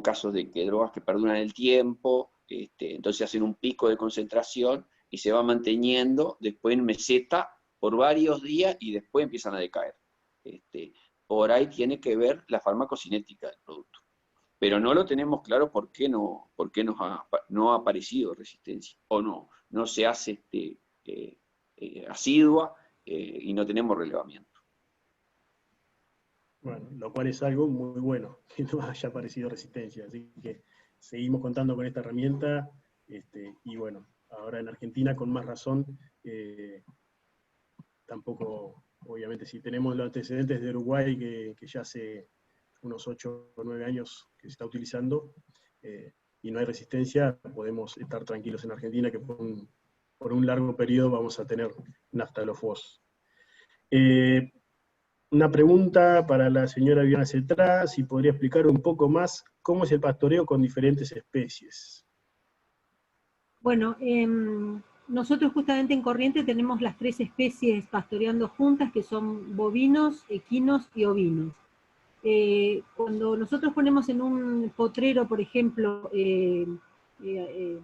casos de que drogas que perduran el tiempo, entonces hacen un pico de concentración y se va manteniendo después en meseta por varios días y después empiezan a decaer. Por ahí tiene que ver la farmacocinética del producto. Pero no lo tenemos claro por qué no ha aparecido resistencia, o no se hace asidua y no tenemos relevamiento. Bueno, lo cual es algo muy bueno, que no haya aparecido resistencia. Así que seguimos contando con esta herramienta, y bueno, ahora en Argentina con más razón, tampoco, obviamente, si tenemos los antecedentes de Uruguay, que ya hace unos 8 o 9 años que se está utilizando, y no hay resistencia, podemos estar tranquilos en Argentina que por un largo periodo vamos a tener naftalofos. Una pregunta para la señora Viviana Cetrá, si podría explicar un poco más cómo es el pastoreo con diferentes especies. Bueno, nosotros justamente en Corrientes tenemos las 3 especies pastoreando juntas, que son bovinos, equinos y ovinos. Cuando nosotros ponemos en un potrero, por ejemplo,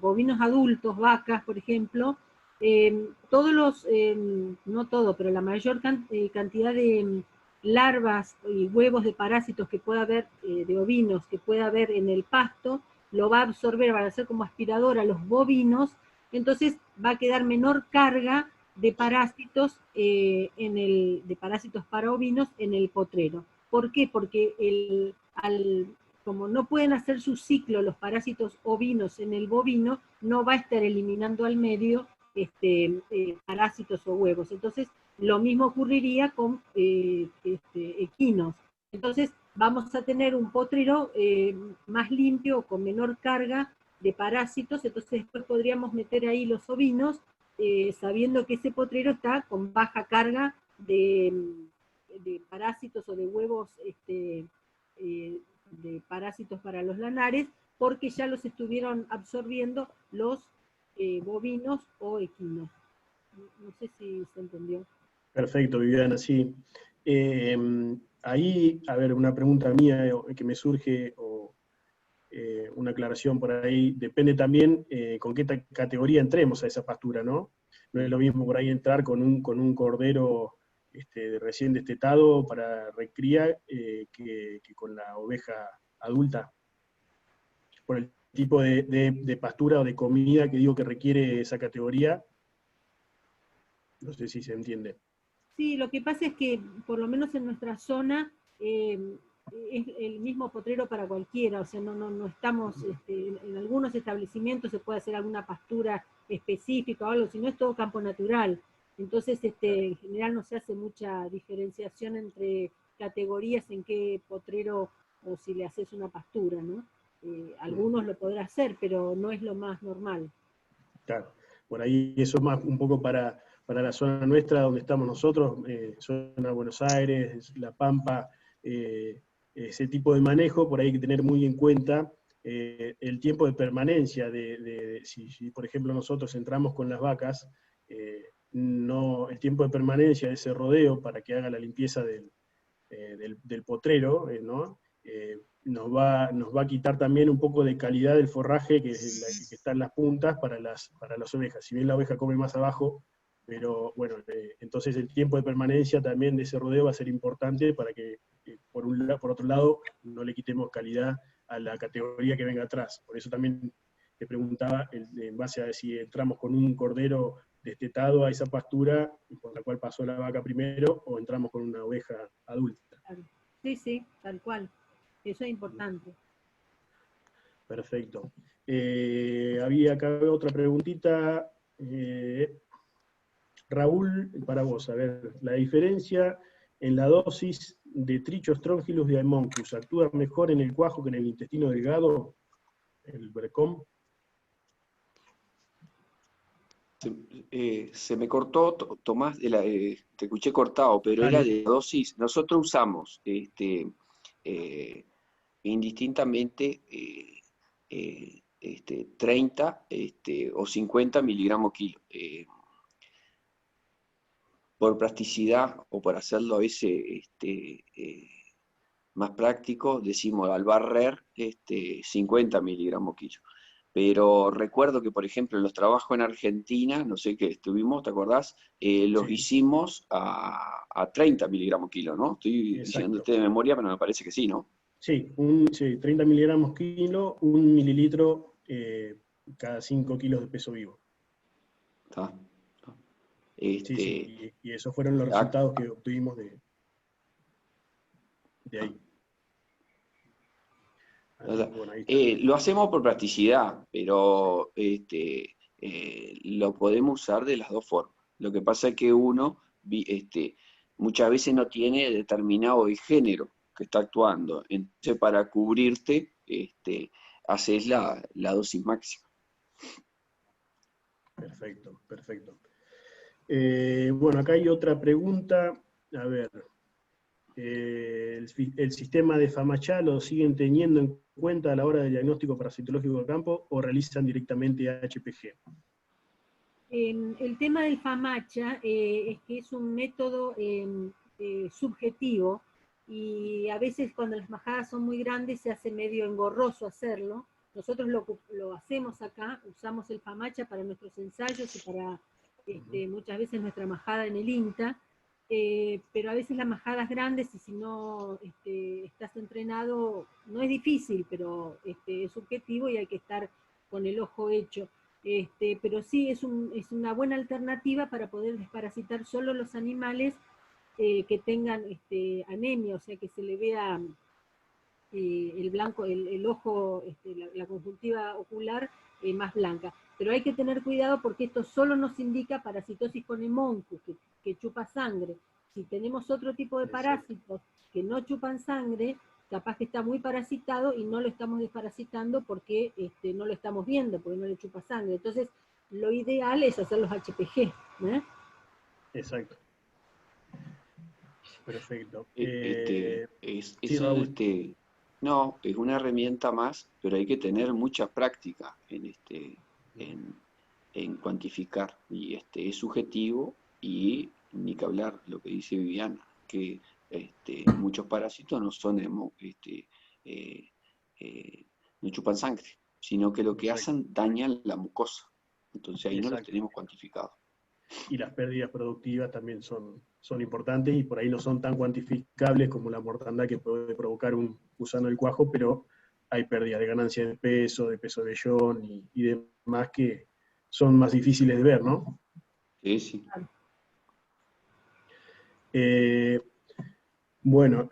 bovinos adultos, vacas, por ejemplo, todos los, no todo, pero la mayor cantidad de larvas y huevos de parásitos que pueda haber, de ovinos, que pueda haber en el pasto, lo va a absorber, va a ser como aspirador a los bovinos, entonces va a quedar menor carga de parásitos, de parásitos para ovinos en el potrero. ¿Por qué? Porque como no pueden hacer su ciclo los parásitos ovinos en el bovino, no va a estar eliminando al medio parásitos o huevos. Entonces, lo mismo ocurriría con equinos. Entonces, vamos a tener un potrero más limpio, con menor carga de parásitos, entonces después podríamos meter ahí los ovinos, sabiendo que ese potrero está con baja carga de parásitos o de huevos de parásitos para los lanares, porque ya los estuvieron absorbiendo los bovinos o equinos. No sé si se entendió. Perfecto, Viviana, sí. Ahí, a ver, una pregunta mía que me surge, o una aclaración por ahí, depende también con qué categoría entremos a esa pastura, ¿no? No es lo mismo por ahí entrar con un cordero recién destetado para recría que con la oveja adulta, por el tipo de pastura o de comida que digo que requiere esa categoría. No sé si se entiende. Sí, lo que pasa es que, por lo menos en nuestra zona, es el mismo potrero para cualquiera, o sea, no estamos, en algunos establecimientos se puede hacer alguna pastura específica o algo, si no es todo campo natural. Entonces, en general no se hace mucha diferenciación entre categorías en qué potrero o si le haces una pastura, ¿no? Algunos lo podrán hacer, pero no es lo más normal. Claro, por ahí eso es más un poco para la zona nuestra, donde estamos nosotros, zona Buenos Aires, La Pampa, ese tipo de manejo, por ahí hay que tener muy en cuenta el tiempo de permanencia, si por ejemplo nosotros entramos con las vacas, el tiempo de permanencia de ese rodeo para que haga la limpieza del potrero, ¿no? Nos va a quitar también un poco de calidad del forraje que está en las puntas para las ovejas. Si bien la oveja come más abajo, pero bueno, entonces el tiempo de permanencia también de ese rodeo va a ser importante para que, por otro lado, no le quitemos calidad a la categoría que venga atrás. Por eso también te preguntaba, en base a si entramos con un cordero destetado a esa pastura por la cual pasó la vaca primero, o entramos con una oveja adulta. Sí, sí, tal cual. Eso es importante. Perfecto. Había acá otra preguntita. Raúl, para vos, a ver, la diferencia en la dosis de Trichostrongylus de Haemonchus, ¿actúa mejor en el cuajo que en el intestino delgado, el BRCOM? Se me cortó, Tomás, te escuché cortado, pero Dale. era de dosis. Nosotros usamos indistintamente 30 o 50 miligramos kilo. Por plasticidad o por hacerlo a veces más práctico, decimos al barrer 50 miligramos kilo. Pero recuerdo que, por ejemplo, en los trabajos en Argentina, no sé qué estuvimos, ¿te acordás? Los Sí. hicimos a 30 miligramos kilo, ¿no? Estoy diciéndote de memoria, pero me parece que sí, ¿no? Sí, 30 miligramos kilo, 1 mililitro cada 5 kilos de peso vivo. ¿Está? Sí, y esos fueron los resultados que obtuvimos de ahí. Bueno, lo hacemos por plasticidad, pero lo podemos usar de las dos formas. Lo que pasa es que uno muchas veces no tiene determinado el género que está actuando. Entonces, para cubrirte, haces la dosis máxima. Perfecto, perfecto. Bueno, acá hay otra pregunta. A ver, ¿el sistema de FAMACHA lo siguen teniendo en cuenta a la hora del diagnóstico parasitológico de campo o realizan directamente HPG? El tema del FAMACHA es que es un método subjetivo, y a veces cuando las majadas son muy grandes se hace medio engorroso hacerlo. Nosotros lo hacemos acá, usamos el FAMACHA para nuestros ensayos y para muchas veces nuestra majada en el INTA, pero a veces las majadas grandes, y si no estás entrenado, no es difícil, pero es subjetivo y hay que estar con el ojo hecho. Pero sí es una buena alternativa para poder desparasitar solo los animales que tengan anemia, o sea que se le vea el blanco, el ojo, la conjuntiva ocular más blanca. Pero hay que tener cuidado porque esto solo nos indica parasitosis con Haemonchus, que chupa sangre. Si tenemos otro tipo de parásitos que no chupan sangre, capaz que está muy parasitado y no lo estamos desparasitando porque no lo estamos viendo, porque no le chupa sangre. Entonces, lo ideal es hacer los HPG. Exacto. Perfecto. No, es una herramienta más, pero hay que tener mucha práctica en cuantificar. Y es subjetivo, y ni que hablar lo que dice Viviana, que muchos parásitos no son no chupan sangre, sino que lo que hacen dañan la mucosa. Entonces ahí no los tenemos cuantificados. Y las pérdidas productivas también son importantes, y por ahí no son tan cuantificables como la mortandad que puede provocar un gusano del cuajo, pero hay pérdidas de ganancia de peso vellón y demás que son más difíciles de ver, ¿no? Sí, sí. Bueno,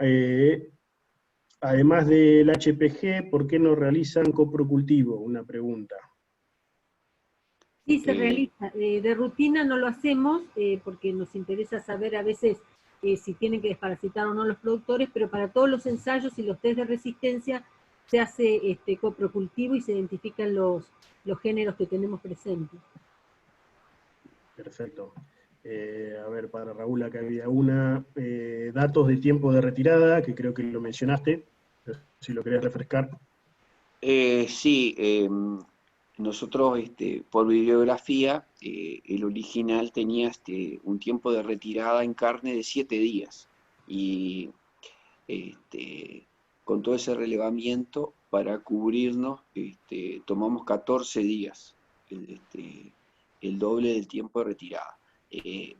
además del HPG, ¿por qué no realizan coprocultivo? Una pregunta. Sí, se realiza. De rutina no lo hacemos porque nos interesa saber a veces si tienen que desparasitar o no los productores, pero para todos los ensayos y los test de resistencia se hace coprocultivo y se identifican los géneros que tenemos presentes. Perfecto. A ver, para Raúl acá había una. Datos de tiempo de retirada, que creo que lo mencionaste, si lo querés refrescar. Sí, nosotros por bibliografía, el original tenía un tiempo de retirada en carne de 7 días. Y con todo ese relevamiento, para cubrirnos, tomamos 14 días, el doble del tiempo de retirada.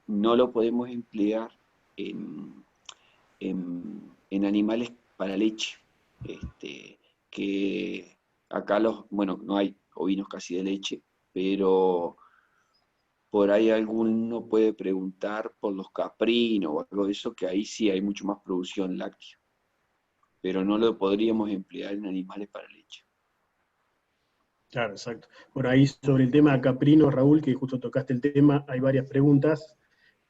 No lo podemos emplear en animales para leche, que acá no hay ovinos casi de leche, pero por ahí alguno puede preguntar por los caprinos o algo de eso, que ahí sí hay mucho más producción láctea. Pero no lo podríamos emplear en animales para leche. Claro, exacto. Por ahí sobre el tema caprino, Raúl, que justo tocaste el tema, hay varias preguntas.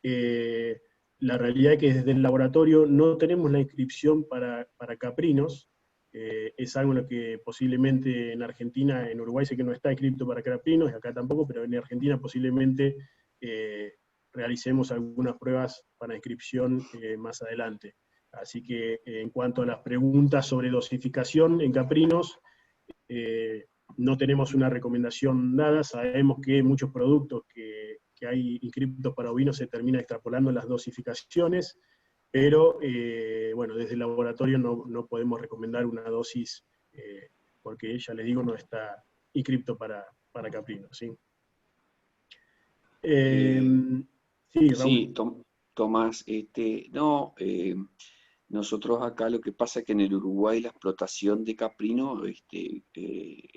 La realidad es que desde el laboratorio no tenemos la inscripción para caprinos. Es algo en lo que posiblemente en Argentina, en Uruguay sé que no está inscrito para caprinos, acá tampoco, pero en Argentina posiblemente realicemos algunas pruebas para inscripción más adelante. Así que en cuanto a las preguntas sobre dosificación en caprinos, no tenemos una recomendación dada. Sabemos que muchos productos que hay inscriptos para ovinos se termina extrapolando las dosificaciones, pero bueno, desde el laboratorio no podemos recomendar una dosis, porque ya les digo, no está inscripto para caprinos, ¿sí? Sí, Raúl. Sí, Tomás, nosotros acá lo que pasa es que en el Uruguay la explotación de caprino es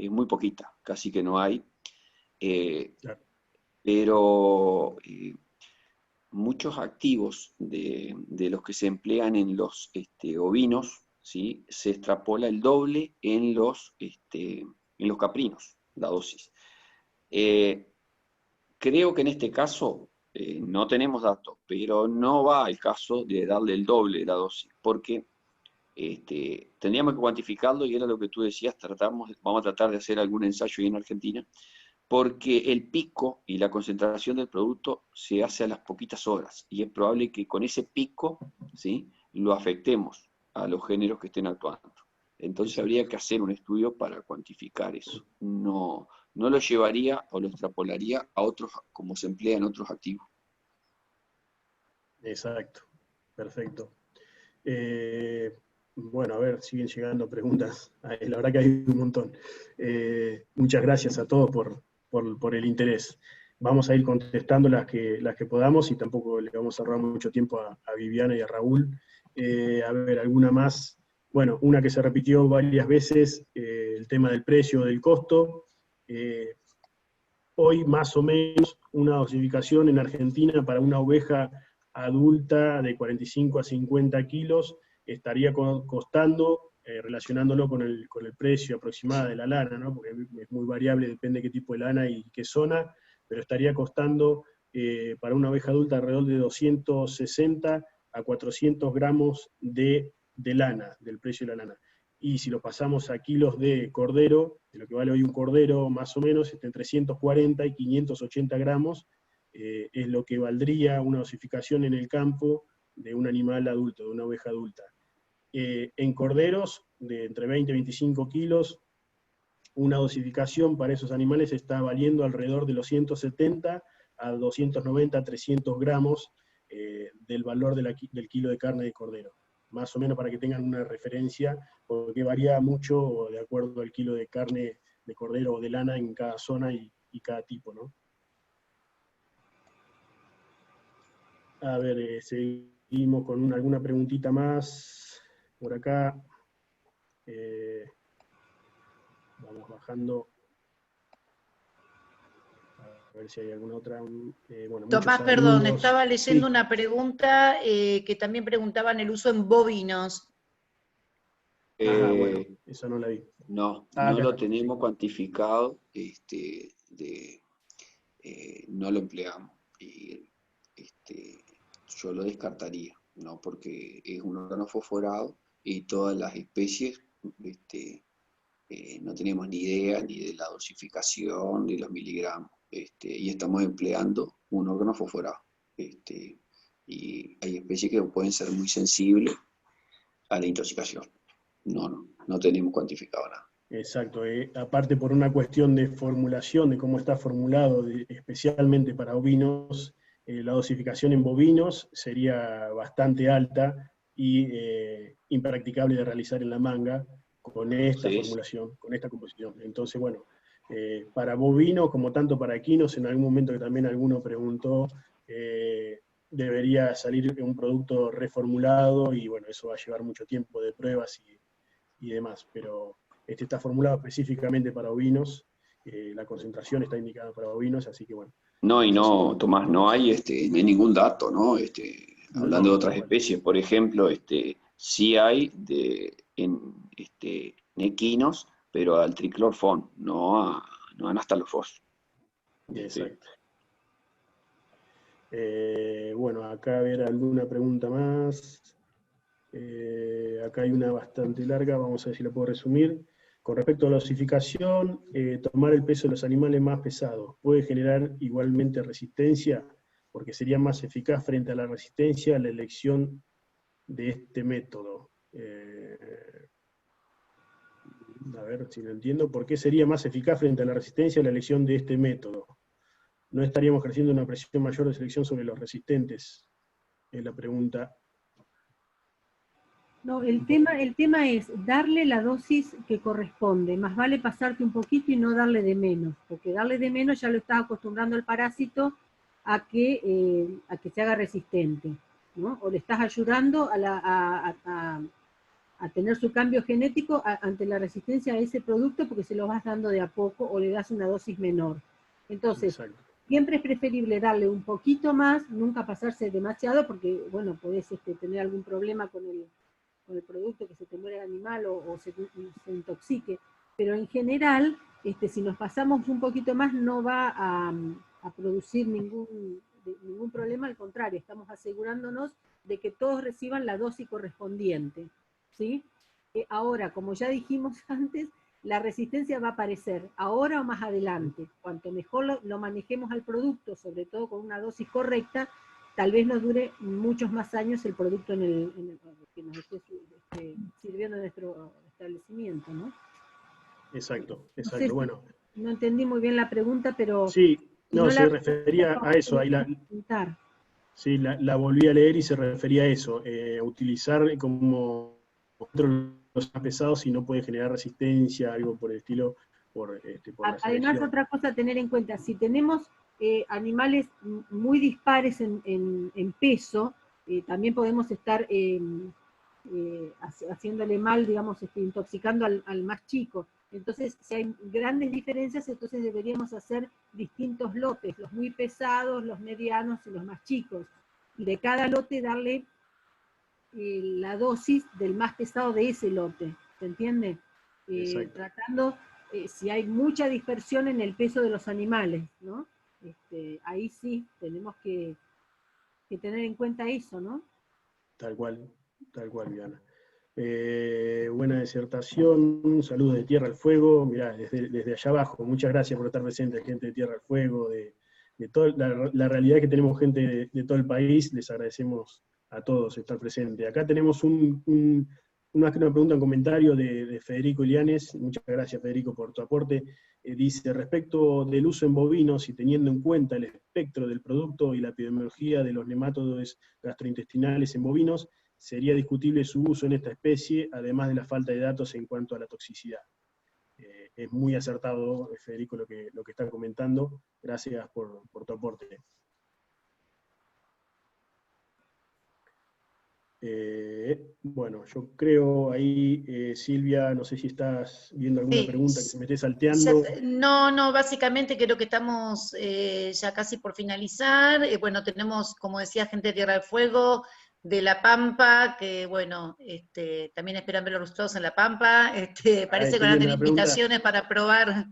muy poquita, casi que no hay. Claro. Pero muchos activos de los que se emplean en los ovinos, ¿sí? Se extrapola el doble en los caprinos, la dosis. Creo que en este caso no tenemos datos, pero no va al caso de darle el doble de la dosis, porque tendríamos que cuantificarlo, y era lo que tú decías, vamos a tratar de hacer algún ensayo ahí en Argentina, porque el pico y la concentración del producto se hace a las poquitas horas, y es probable que con ese pico, ¿sí?, lo afectemos a los géneros que estén actuando. Entonces habría que hacer un estudio para cuantificar eso. No lo llevaría o lo extrapolaría a otros, como se emplea en otros activos. Exacto, perfecto. Bueno, a ver, siguen llegando preguntas. La verdad que hay un montón. Muchas gracias a todos por el interés. Vamos a ir contestando las que podamos, y tampoco le vamos a ahorrar mucho tiempo a Viviana y a Raúl. A ver, alguna más. Bueno, una que se repitió varias veces, el tema del precio, del costo. Hoy más o menos una dosificación en Argentina para una oveja adulta de 45 a 50 kilos estaría costando, relacionándolo con el precio aproximado de la lana, ¿no? Porque es muy variable, depende de qué tipo de lana y qué zona, pero estaría costando para una oveja adulta alrededor de 260 a 400 gramos de lana, del precio de la lana. Y si lo pasamos a kilos de cordero, de lo que vale hoy un cordero más o menos, entre 340 y 580 gramos, es lo que valdría una dosificación en el campo de un animal adulto, de una oveja adulta. En corderos, de entre 20 y 25 kilos, una dosificación para esos animales está valiendo alrededor de los 170 a 290, 300 gramos del valor del kilo de carne de cordero. Más o menos para que tengan una referencia, porque varía mucho de acuerdo al kilo de carne de cordero o de lana en cada zona y cada tipo, ¿no? A ver, seguimos con alguna preguntita más por acá. Vamos bajando. A ver si hay alguna otra. Bueno, Tomás, perdón, estaba leyendo una pregunta que también preguntaban el uso en bovinos. Bueno, eso no la vi. No lo tenemos cuantificado, no lo empleamos. Y yo lo descartaría, ¿no? Porque es un órgano fosforado y todas las especies no tenemos ni idea ni de la dosificación ni los miligramos, y estamos empleando un órgano fosforado. Y hay especies que pueden ser muy sensibles a la intoxicación. No tenemos cuantificado nada. Exacto, aparte por una cuestión de formulación, de cómo está formulado especialmente para ovinos, la dosificación en bovinos sería bastante alta y impracticable de realizar en la manga con esta formulación, con esta composición. Entonces, bueno, para bovinos, como tanto para equinos, en algún momento que también alguno preguntó, debería salir un producto reformulado, y bueno, eso va a llevar mucho tiempo de pruebas y demás, pero este está formulado específicamente para ovinos, la concentración está indicada para bovinos, así que bueno. No, y no, Tomás, no hay ningún dato, ¿no? Hablando de otras bueno. especies, por ejemplo, sí hay en equinos, pero al triclorfón, no a nastalofos. Exacto. Bueno, acá a ver alguna pregunta más. Acá hay una bastante larga, vamos a ver si la puedo resumir. Con respecto a la osificación, tomar el peso de los animales más pesados, ¿puede generar igualmente resistencia? Porque sería más eficaz frente a la resistencia la elección de este método. A ver si lo entiendo. ¿Por qué sería más eficaz frente a la resistencia la elección de este método? ¿No estaríamos ejerciendo una presión mayor de selección sobre los resistentes? Es la pregunta. No, el tema es darle la dosis que corresponde, más vale pasarte un poquito y no darle de menos, porque darle de menos ya lo estás acostumbrando al parásito a que se haga resistente, ¿no? O le estás ayudando a tener su cambio genético ante la resistencia a ese producto porque se lo vas dando de a poco o le das una dosis menor. Entonces, Exacto. Siempre es preferible darle un poquito más, nunca pasarse demasiado, porque, bueno, podés tener algún problema con el producto, que se te muere el animal o se intoxique. Pero en general, si nos pasamos un poquito más, no va a producir ningún problema, al contrario, estamos asegurándonos de que todos reciban la dosis correspondiente, ¿sí? Ahora, como ya dijimos antes, la resistencia va a aparecer ahora o más adelante. Cuanto mejor lo manejemos al producto, sobre todo con una dosis correcta, tal vez nos dure muchos más años el producto que nos esté sirviendo en nuestro establecimiento, ¿no? Exacto, No sé exacto. Bueno. No entendí muy bien la pregunta, pero... Sí, no, se refería a eso. Ahí sí, la volví a leer y se refería a eso, a utilizar como los más pesados si no puede generar resistencia, algo por el estilo. Por Además, otra cosa a tener en cuenta, si tenemos animales muy dispares en peso, también podemos estar haciéndole mal, digamos, intoxicando al más chico. Entonces, si hay grandes diferencias, entonces deberíamos hacer distintos lotes, los muy pesados, los medianos y los más chicos. Y de cada lote darle la dosis del más pesado de ese lote, ¿se entiende? Tratando, si hay mucha dispersión en el peso de los animales, ¿no? Ahí sí tenemos que tener en cuenta eso, ¿no? Tal cual, Viviana. Buena disertación, saludos de Tierra al Fuego, mirá, desde allá abajo, muchas gracias por estar presente, gente de Tierra al Fuego, de toda la realidad que tenemos gente de todo el país, les agradecemos a todos estar presentes. Acá tenemos una pregunta, un comentario de Federico Ilianes, muchas gracias Federico por tu aporte. Dice, respecto del uso en bovinos y teniendo en cuenta el espectro del producto y la epidemiología de los nematodos gastrointestinales en bovinos, sería discutible su uso en esta especie, además de la falta de datos en cuanto a la toxicidad. Es muy acertado, Federico, lo que está comentando. Gracias por tu aporte. Bueno, yo creo ahí, Silvia, no sé si estás viendo alguna pregunta que se me esté salteando. No, básicamente creo que estamos ya casi por finalizar. Bueno, tenemos, como decía, gente de Tierra del Fuego, de La Pampa, que bueno, también esperan ver los resultados en La Pampa. Parece que van a tener invitaciones para probar.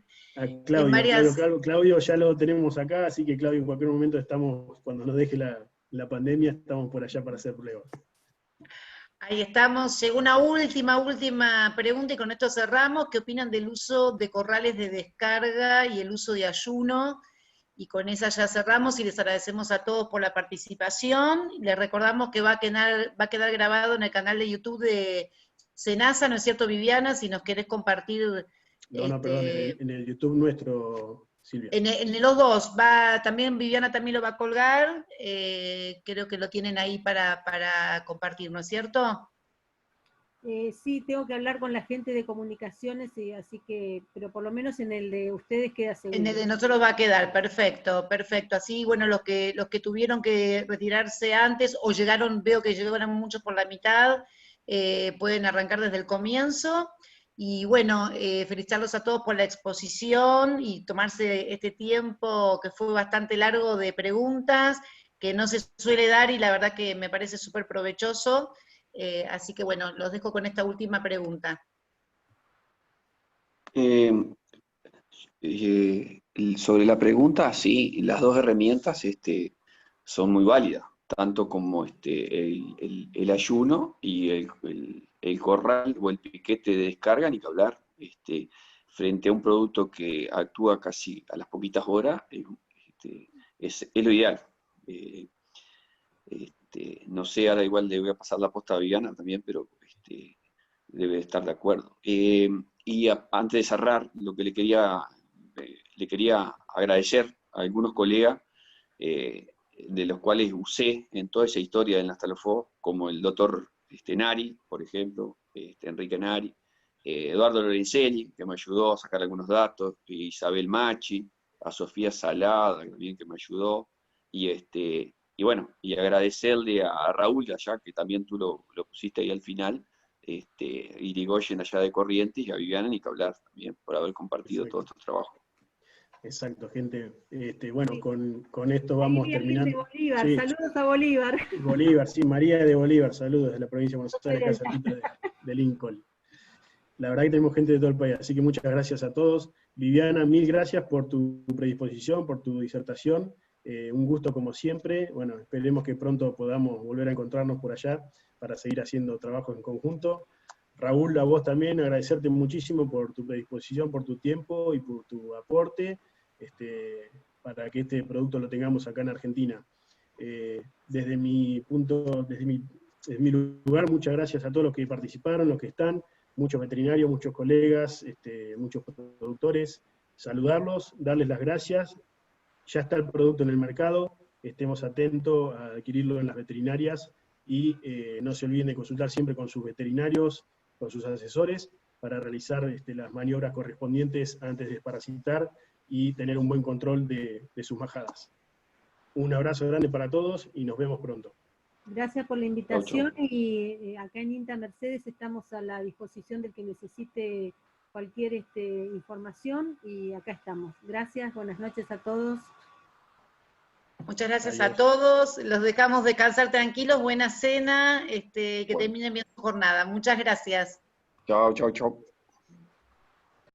Claudio ya lo tenemos acá, así que Claudio, en cualquier momento estamos, cuando nos deje la pandemia, estamos por allá para hacer pruebas. Ahí estamos. Llegó una última pregunta y con esto cerramos. ¿Qué opinan del uso de corrales de descarga y el uso de ayuno? Y con esa ya cerramos y les agradecemos a todos por la participación. Les recordamos que va a quedar grabado en el canal de YouTube de Senasa, ¿no es cierto, Viviana? Si nos querés compartir... No, perdón, en el YouTube nuestro, Silvia. En los dos, también Viviana también lo va a colgar, creo que lo tienen ahí para compartir, ¿no es cierto? Sí, tengo que hablar con la gente de comunicaciones, así que, pero por lo menos en el de ustedes queda seguro. En el de nosotros va a quedar, perfecto. Así, bueno, los que tuvieron que retirarse antes, o veo que llegaron muchos por la mitad, pueden arrancar desde el comienzo. Y bueno, felicitarlos a todos por la exposición y tomarse este tiempo que fue bastante largo de preguntas, que no se suele dar y la verdad que me parece súper provechoso. Así que bueno, los dejo con esta última pregunta. Sobre la pregunta, sí, las dos herramientas son muy válidas, tanto como el ayuno y el corral o el piquete de descarga, ni que hablar, frente a un producto que actúa casi a las poquitas horas, es lo ideal. No sé, ahora igual le voy a pasar la posta a Viviana también, pero debe estar de acuerdo. Y antes de cerrar, lo que le quería agradecer a algunos colegas de los cuales usé en toda esa historia en la Stalofo, como el doctor Nari, por ejemplo, Enrique Nari, Eduardo Lorenzelli, que me ayudó a sacar algunos datos, Isabel Machi, a Sofía Salada, también que me ayudó, y bueno, y agradecerle a Raúl allá, que también tú lo pusiste ahí al final, Irigoyen allá de Corrientes, y a Viviana ni que hablar también por haber compartido todo este trabajo. Exacto, gente. Bueno, con esto vamos terminando. Bolívar, sí. Saludos a Bolívar. Bolívar, sí, María de Bolívar, saludos de la provincia de Buenos Aires, casatita de Lincoln. La verdad que tenemos gente de todo el país, así que muchas gracias a todos. Viviana, mil gracias por tu predisposición, por tu disertación. Un gusto como siempre. Bueno, esperemos que pronto podamos volver a encontrarnos por allá para seguir haciendo trabajos en conjunto. Raúl, a vos también, agradecerte muchísimo por tu predisposición, por tu tiempo y por tu aporte para que este producto lo tengamos acá en Argentina. Desde mi lugar, muchas gracias a todos los que participaron, los que están, muchos veterinarios, muchos colegas, muchos productores, saludarlos, darles las gracias. Ya está el producto en el mercado, estemos atentos a adquirirlo en las veterinarias y no se olviden de consultar siempre con sus veterinarios, con sus asesores, para realizar las maniobras correspondientes antes de desparasitar y tener un buen control de sus majadas. Un abrazo grande para todos y nos vemos pronto. Gracias por la invitación y acá en INTA Mercedes estamos a la disposición del que necesite cualquier información y acá estamos. Gracias, buenas noches a todos. Muchas gracias a todos, los dejamos descansar tranquilos, buena cena, que terminen bien su jornada. Muchas gracias. Chao, chao, chao.